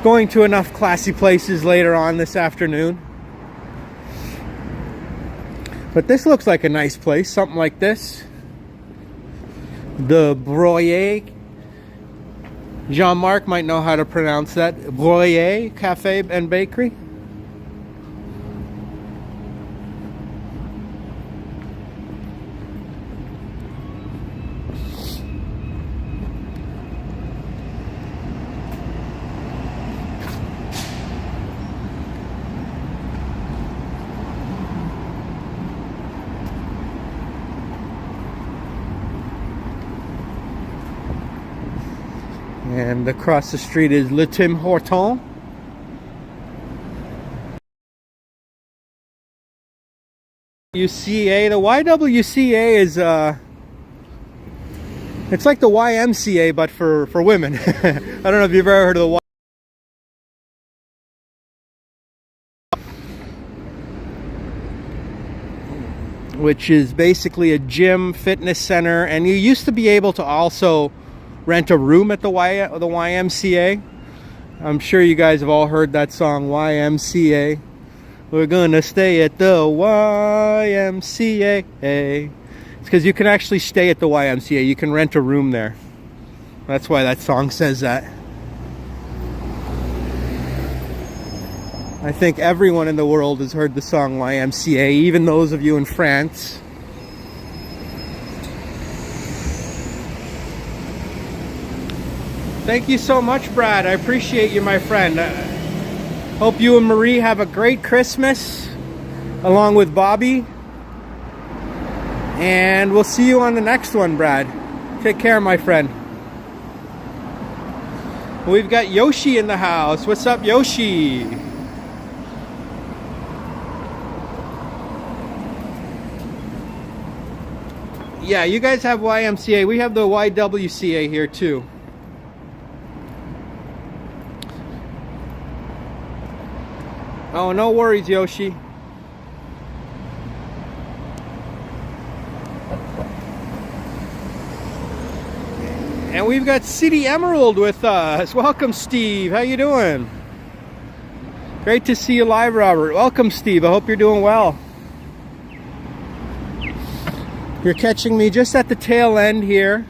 going to enough classy places later on this afternoon. But this looks like a nice place, something like this. The Broyer, Jean-Marc might know how to pronounce that. Broyer Cafe and Bakery. And across the street is Le Tim Horton. YWCA. The YWCA is it's like the YMCA but for women. I don't know if you've ever heard of the which is basically a gym, fitness center, and you used to be able to also rent a room at the YMCA. I'm sure you guys have all heard that song, YMCA. We're gonna stay at the YMCA. It's because you can actually stay at the YMCA. You can rent a room there. That's why that song says that. I think everyone in the world has heard the song YMCA, even those of you in France. Thank you so much, Brad. I appreciate you, my friend. Hope you and Marie have a great Christmas, along with Bobby. And we'll see you on the next one, Brad. Take care, my friend. We've got Yoshi in the house. What's up, Yoshi? Yeah, you guys have YMCA. We have the YWCA here too. Oh, no worries, Yoshi. And we've got City Emerald with us. Welcome, Steve. How you doing? Great to see you live, Robert. Welcome, Steve. I hope you're doing well. You're catching me just at the tail end here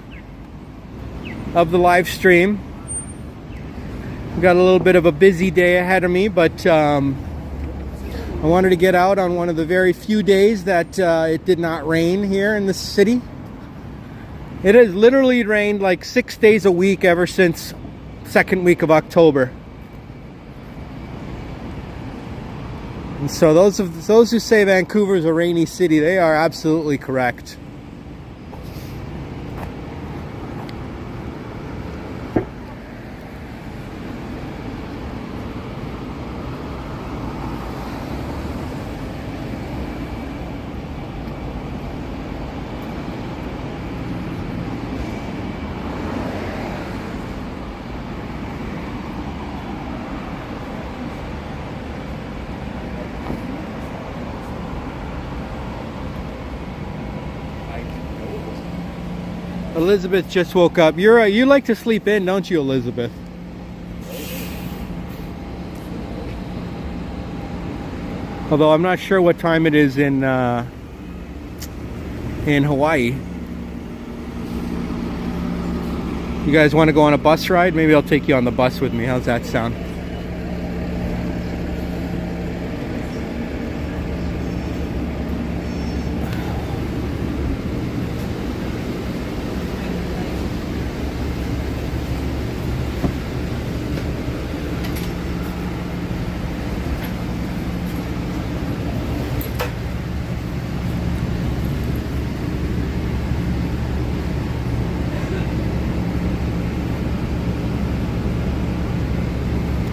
of the live stream. Got a little bit of a busy day ahead of me, but I wanted to get out on one of the very few days that it did not rain here in the city. It has literally rained like 6 days a week ever since second week of October. And so those who say Vancouver is a rainy city, they are absolutely correct. Elizabeth just woke up. You like to sleep in, don't you, Elizabeth? Although I'm not sure what time it is in Hawaii. You guys want to go on a bus ride? Maybe I'll take you on the bus with me. How's that sound?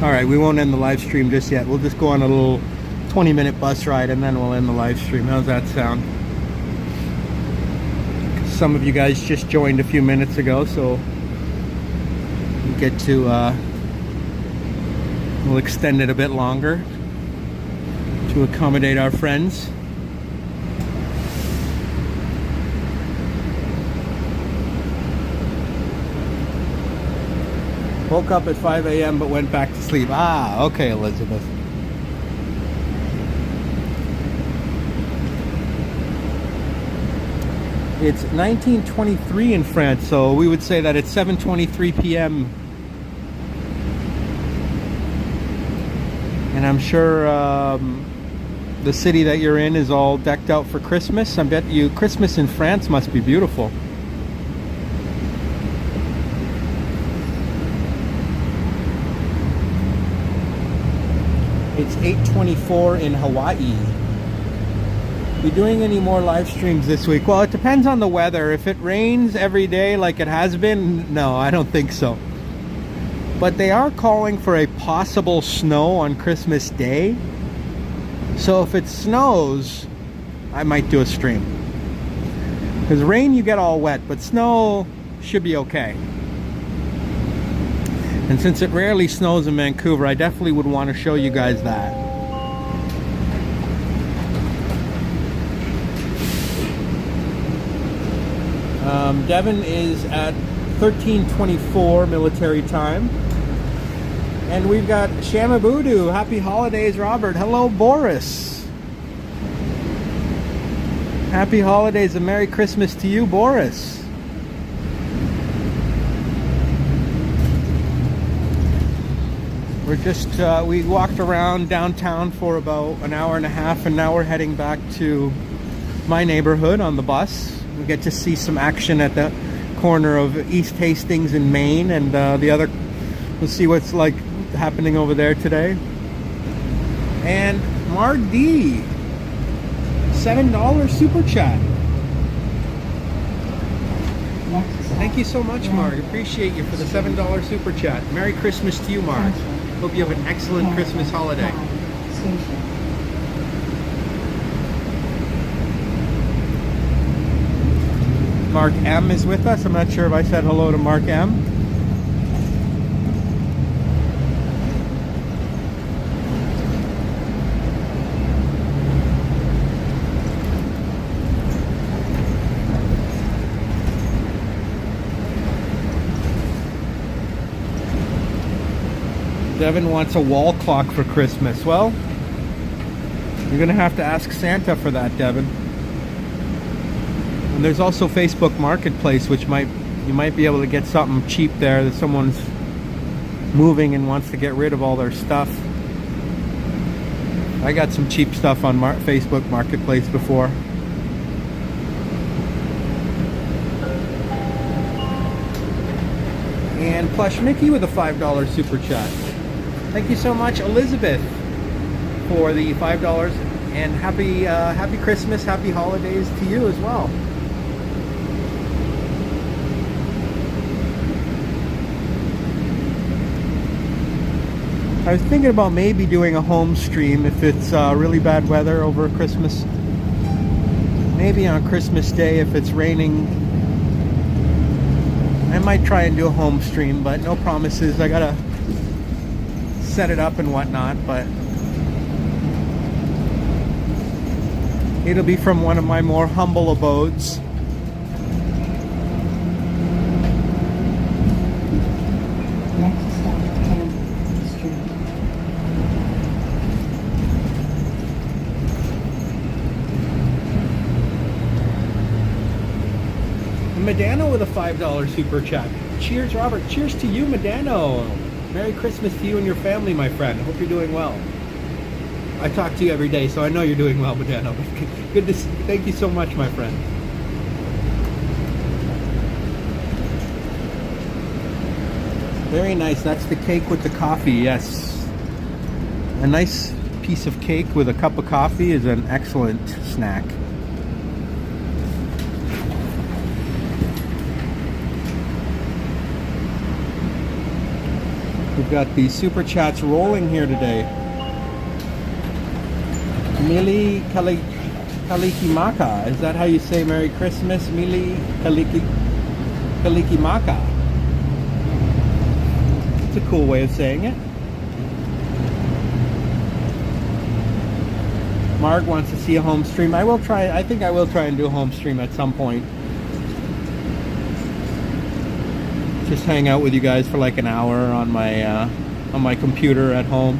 Alright, we won't end the live stream just yet. We'll just go on a little 20-minute bus ride and then we'll end the live stream. How's that sound? Some of you guys just joined a few minutes ago, so we get to we'll extend it a bit longer to accommodate our friends. Woke up at 5 a.m. but went back to sleep. Ah, okay, Elizabeth. It's 19:23 in France, so we would say that it's 7:23 p.m. And I'm sure the city that you're in is all decked out for Christmas. I bet you Christmas in France must be beautiful. It's 8:24 in Hawaii. We doing any more live streams this week? Well, it depends on the weather. If it rains every day like it has been, no, I don't think so. But they are calling for a possible snow on Christmas Day. So if it snows, I might do a stream. Because rain you get all wet, but snow should be okay. And since it rarely snows in Vancouver, I definitely would want to show you guys that. Devon is at 13:24 military time. And we've got Shamabudu. Happy holidays, Robert. Hello, Boris. Happy holidays and Merry Christmas to you, Boris. We're just, we walked around downtown for about an hour and a half, and now we're heading back to my neighborhood on the bus. We get to see some action at the corner of East Hastings and Main, and the other, we'll see what's like happening over there today. And Mark D, $7 super chat. Thank you so much, Mark. Appreciate you for the $7 super chat. Merry Christmas to you, Mark. Hope you have an excellent Christmas holiday. Mark M is with us. I'm not sure if I said hello to Mark M. Devin wants a wall clock for Christmas. Well, you're gonna have to ask Santa for that, Devin. And there's also Facebook Marketplace, which you might be able to get something cheap there that someone's moving and wants to get rid of all their stuff. I got some cheap stuff on Facebook Marketplace before. And Plush Mickey with a $5 super chat. Thank you so much, Elizabeth, for the $5. And happy Christmas, happy holidays to you as well. I was thinking about maybe doing a home stream if it's really bad weather over Christmas. Maybe on Christmas Day if it's raining. I might try and do a home stream, but no promises. I gotta set it up and whatnot, but it'll be from one of my more humble abodes. Medano with a $5 super chat. Cheers, Robert. Cheers to you, Medano. Merry Christmas to you and your family, my friend. I hope you're doing well. I talk to you every day, so I know you're doing well, Medano. Good to see. Thank you so much, my friend. Very nice. That's the cake with the coffee. Yes. A nice piece of cake with a cup of coffee is an excellent snack. We've got the super chats rolling here today. Mili Kalikimaka. Is that how you say Merry Christmas? Mili Kalikimaka. It's a cool way of saying it. Marg wants to see a home stream. I will try. I think I will try and do a home stream at some point. Just hang out with you guys for like an hour on my computer at home.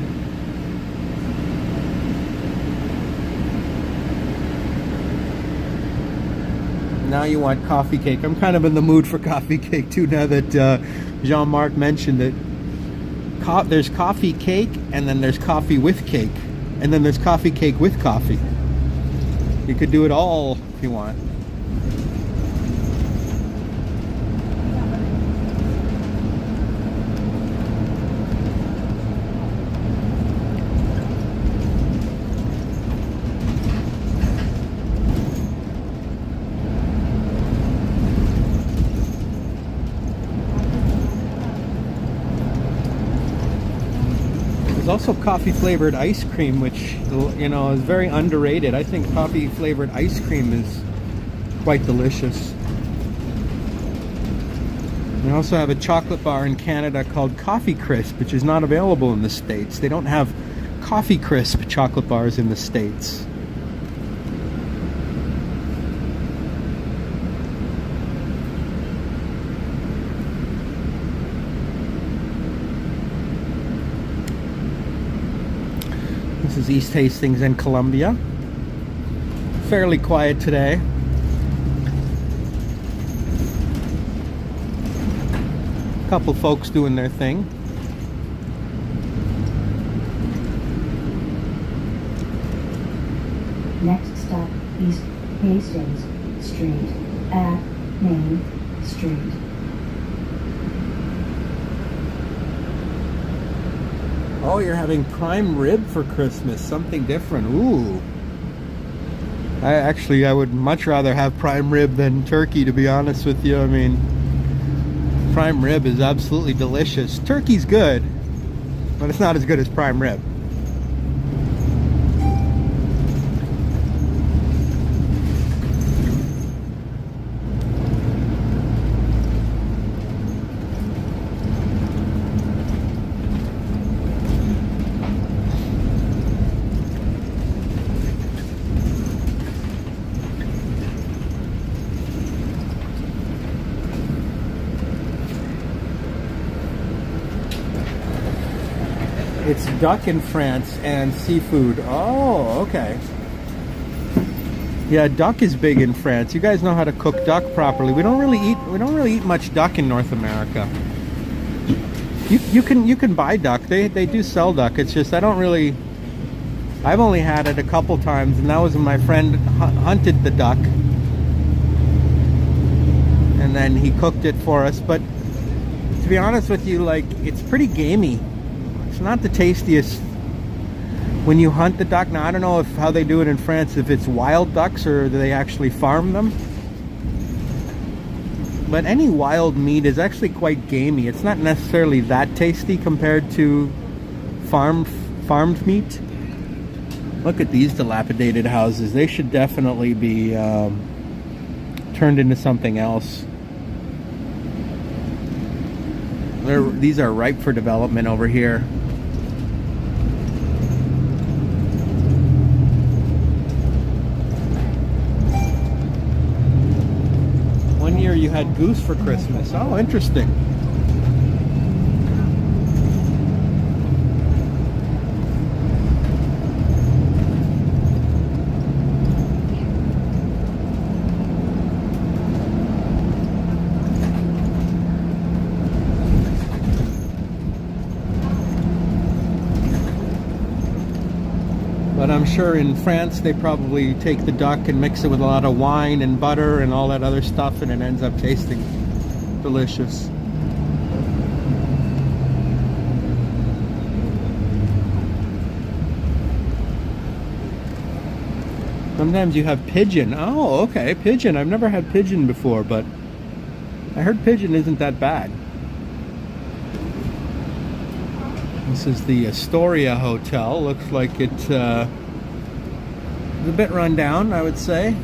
Now you want coffee cake. I'm kind of in the mood for coffee cake too now that Jean-Marc mentioned it. There's coffee cake, and then there's coffee with cake, and then there's coffee cake with coffee. You could do it all if you want. There's also coffee flavored ice cream, which, you know, is very underrated. I think coffee flavored ice cream is quite delicious. We also have a chocolate bar in Canada called Coffee Crisp, which is not available in the States. They don't have Coffee Crisp chocolate bars in the States. This is East Hastings in Columbia. Fairly quiet today. A couple folks doing their thing. Next stop, East Hastings Street at Main Street. Oh, you're having prime rib for Christmas. Something different. Ooh. I would much rather have prime rib than turkey, to be honest with you. I mean, prime rib is absolutely delicious. Turkey's good, but it's not as good as prime rib. It's duck in France and seafood. Oh, okay. Yeah, duck is big in France. You guys know how to cook duck properly. We don't really eat much duck in North America. You can buy duck. They do sell duck. It's just I've only had it a couple times, and that was when my friend hunted the duck. And then he cooked it for us, but To be honest with you, like, it's pretty gamey. It's not the tastiest when you hunt the duck. Now, I don't know how they do it in France, if it's wild ducks or do they actually farm them. But any wild meat is actually quite gamey. It's not necessarily that tasty compared to farmed meat. Look at these dilapidated houses. They should definitely be turned into something else. These are ripe for development over here. One year you had goose for Christmas. Oh, interesting. But I'm sure in France they probably take the duck and mix it with a lot of wine and butter and all that other stuff, and it ends up tasting delicious. Sometimes you have pigeon. Oh, okay, pigeon. I've never had pigeon before, but I heard pigeon isn't that bad. This is the Astoria Hotel. Looks like it's a bit run down, I would say.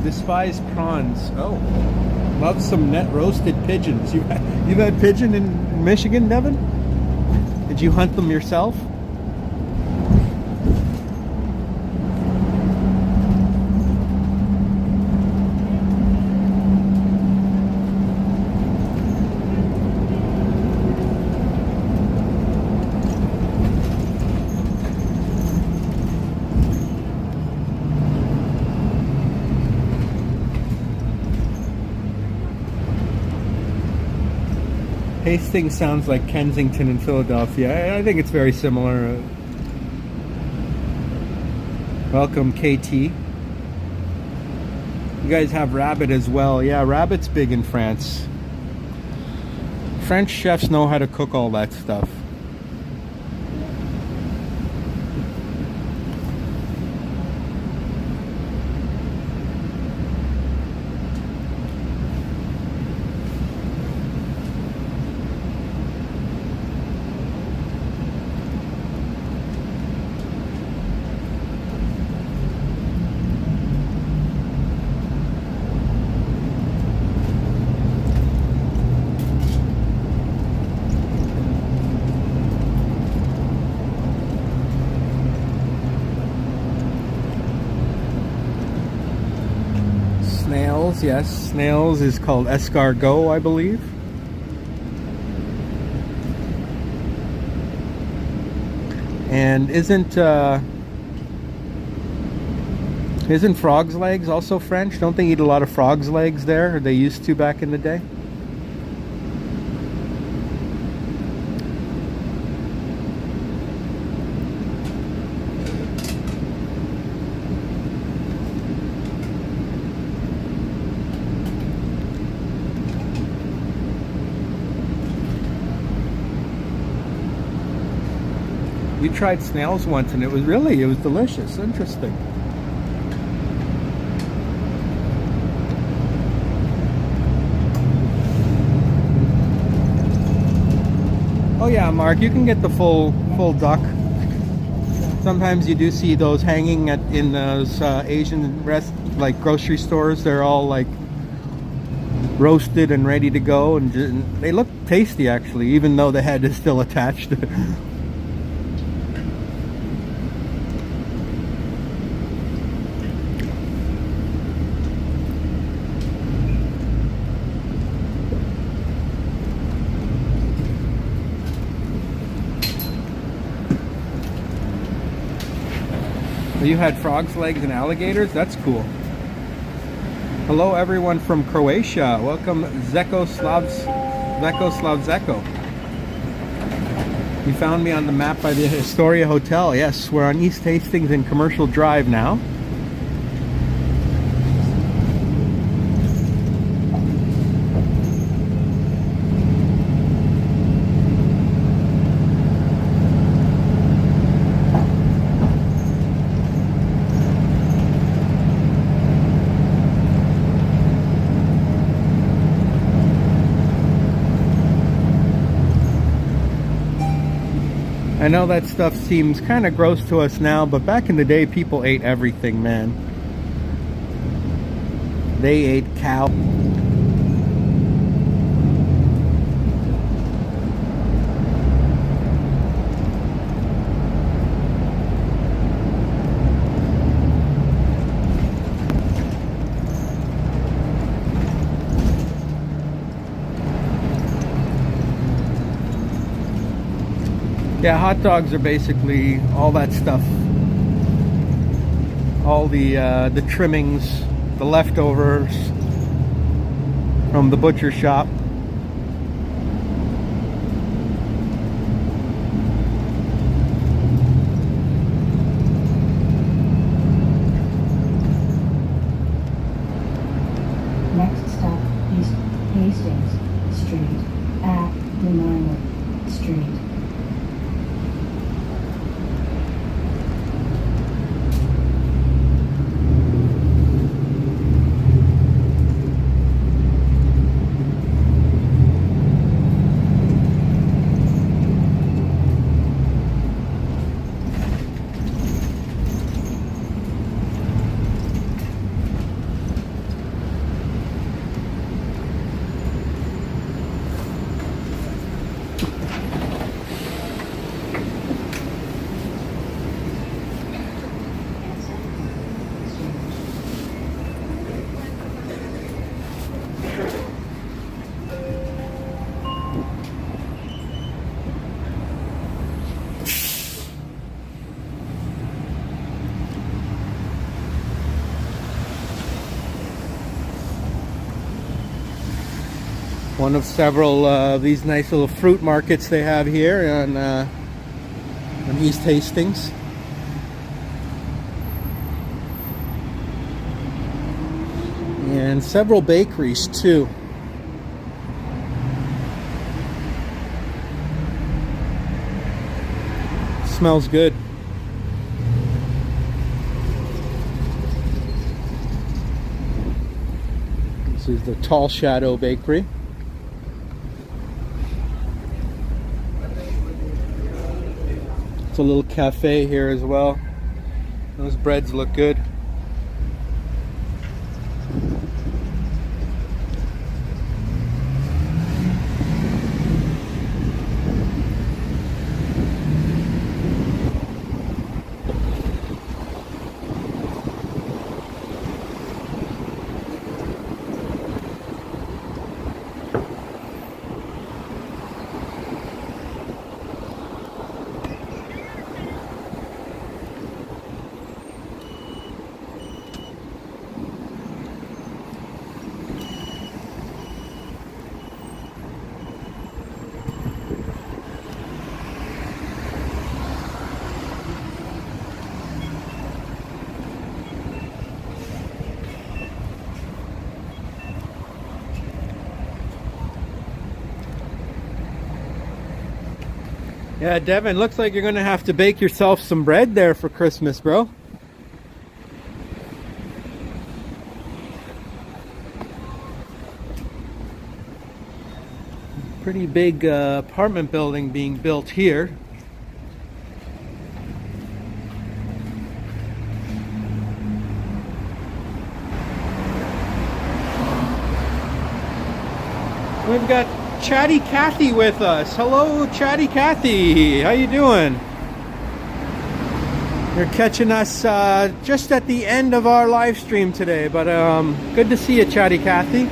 Despise prawns. Oh, love some net roasted pigeons. You've had pigeon in Michigan, Devin? Did you hunt them yourself? Hastings sounds like Kensington in Philadelphia. I think it's very similar. Welcome, KT. You guys have rabbit as well. Yeah, rabbit's big in France. French chefs know how to cook all that stuff. Snails, yes, snails is called escargot, I believe. And isn't frogs' legs also French? Don't they eat a lot of frogs' legs there? Or they used to back in the day? We tried snails once and it was delicious. Interesting. Oh yeah, Mark, you can get the full duck. Sometimes you do see those hanging in those Asian like grocery stores. They're all like roasted and ready to go, and they look tasty actually, even though the head is still attached. You had frogs' legs and alligators? That's cool. Hello everyone from Croatia. Welcome Zeko. You found me on the map by the Astoria Hotel. Yes, we're on East Hastings and Commercial Drive now. I know that stuff seems kind of gross to us now, but back in the day, people ate everything, man. They ate cow. Yeah, hot dogs are basically all that stuff. All the trimmings, the leftovers from the butcher shop. Next stop is Hastings Street at Reminder Street. One of several of these nice little fruit markets they have here on East Hastings. And several bakeries too. Smells good. This is the Tall Shadow Bakery. It's a little cafe here as well. Those breads look good. Yeah, Devin, looks like you're gonna have to bake yourself some bread there for Christmas, bro. Pretty big apartment building being built here. We've got Chatty Cathy with us. Hello, Chatty Cathy. How you doing? You're catching us just at the end of our live stream today, but good to see you, Chatty Cathy.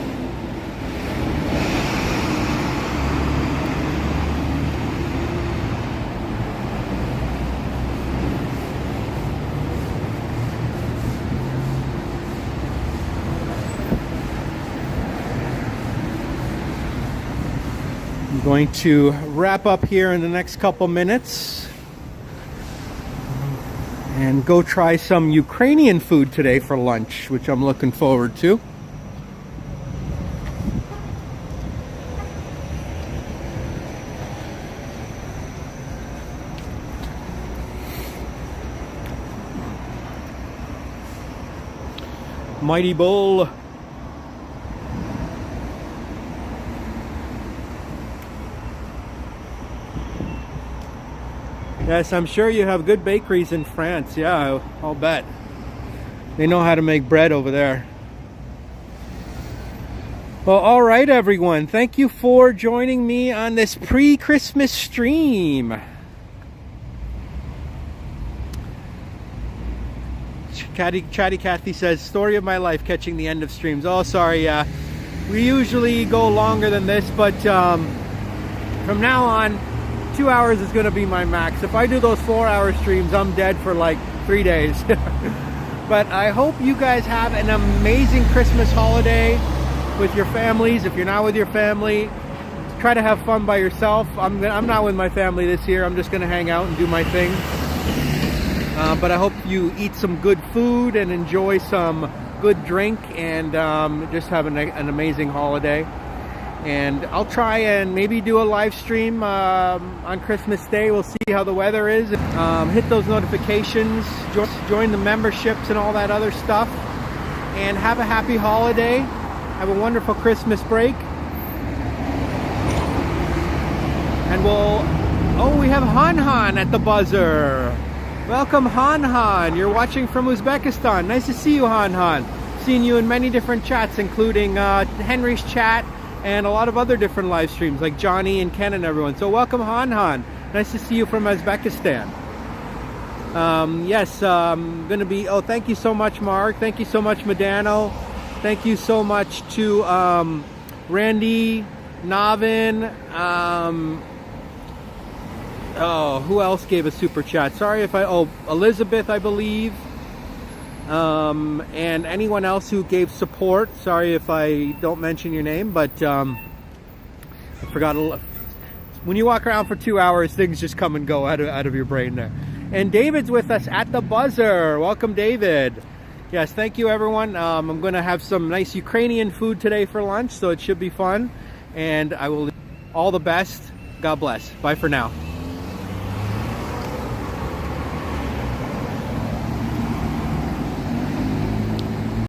I'm going to wrap up here in the next couple minutes and go try some Ukrainian food today for lunch, which I'm looking forward to. Mighty bowl. Yes, I'm sure you have good bakeries in France. Yeah, I'll bet. They know how to make bread over there. Well, all right, everyone. Thank you for joining me on this pre-Christmas stream. Chatty Cathy says, story of my life catching the end of streams. Oh, sorry. We usually go longer than this, but from now on, 2 hours is going to be my max. If I do those 4-hour streams, I'm dead for like 3 days. But I hope you guys have an amazing Christmas holiday with your families. If you're not with your family, try to have fun by yourself. I'm not with my family this year. I'm just going to hang out and do my thing. But I hope you eat some good food and enjoy some good drink and just have an amazing holiday. And I'll try and maybe do a live stream on Christmas Day. We'll see how the weather is. Hit those notifications, join the memberships and all that other stuff. And have a happy holiday. Have a wonderful Christmas break. And we have Han at the buzzer. Welcome, Han. You're watching from Uzbekistan. Nice to see you, Han. Seen you in many different chats, including Henry's chat and a lot of other different live streams, like Johnny and Ken and everyone. So welcome, Han. Nice to see you from Uzbekistan. Yes, gonna be. Oh, thank you so much, Mark. Thank you so much, Medano. Thank you so much to Randy, Navin. Oh, who else gave a super chat? Sorry if Elizabeth, I believe. And anyone else who gave support. Sorry if I don't mention your name, but I forgot. When you walk around for 2 hours, things just come and go out of your brain there. And David's with us at the buzzer. Welcome, David. Yes, thank you, everyone. I'm going to have some nice Ukrainian food today for lunch, so it should be fun. And I will all the best. God bless. Bye for now.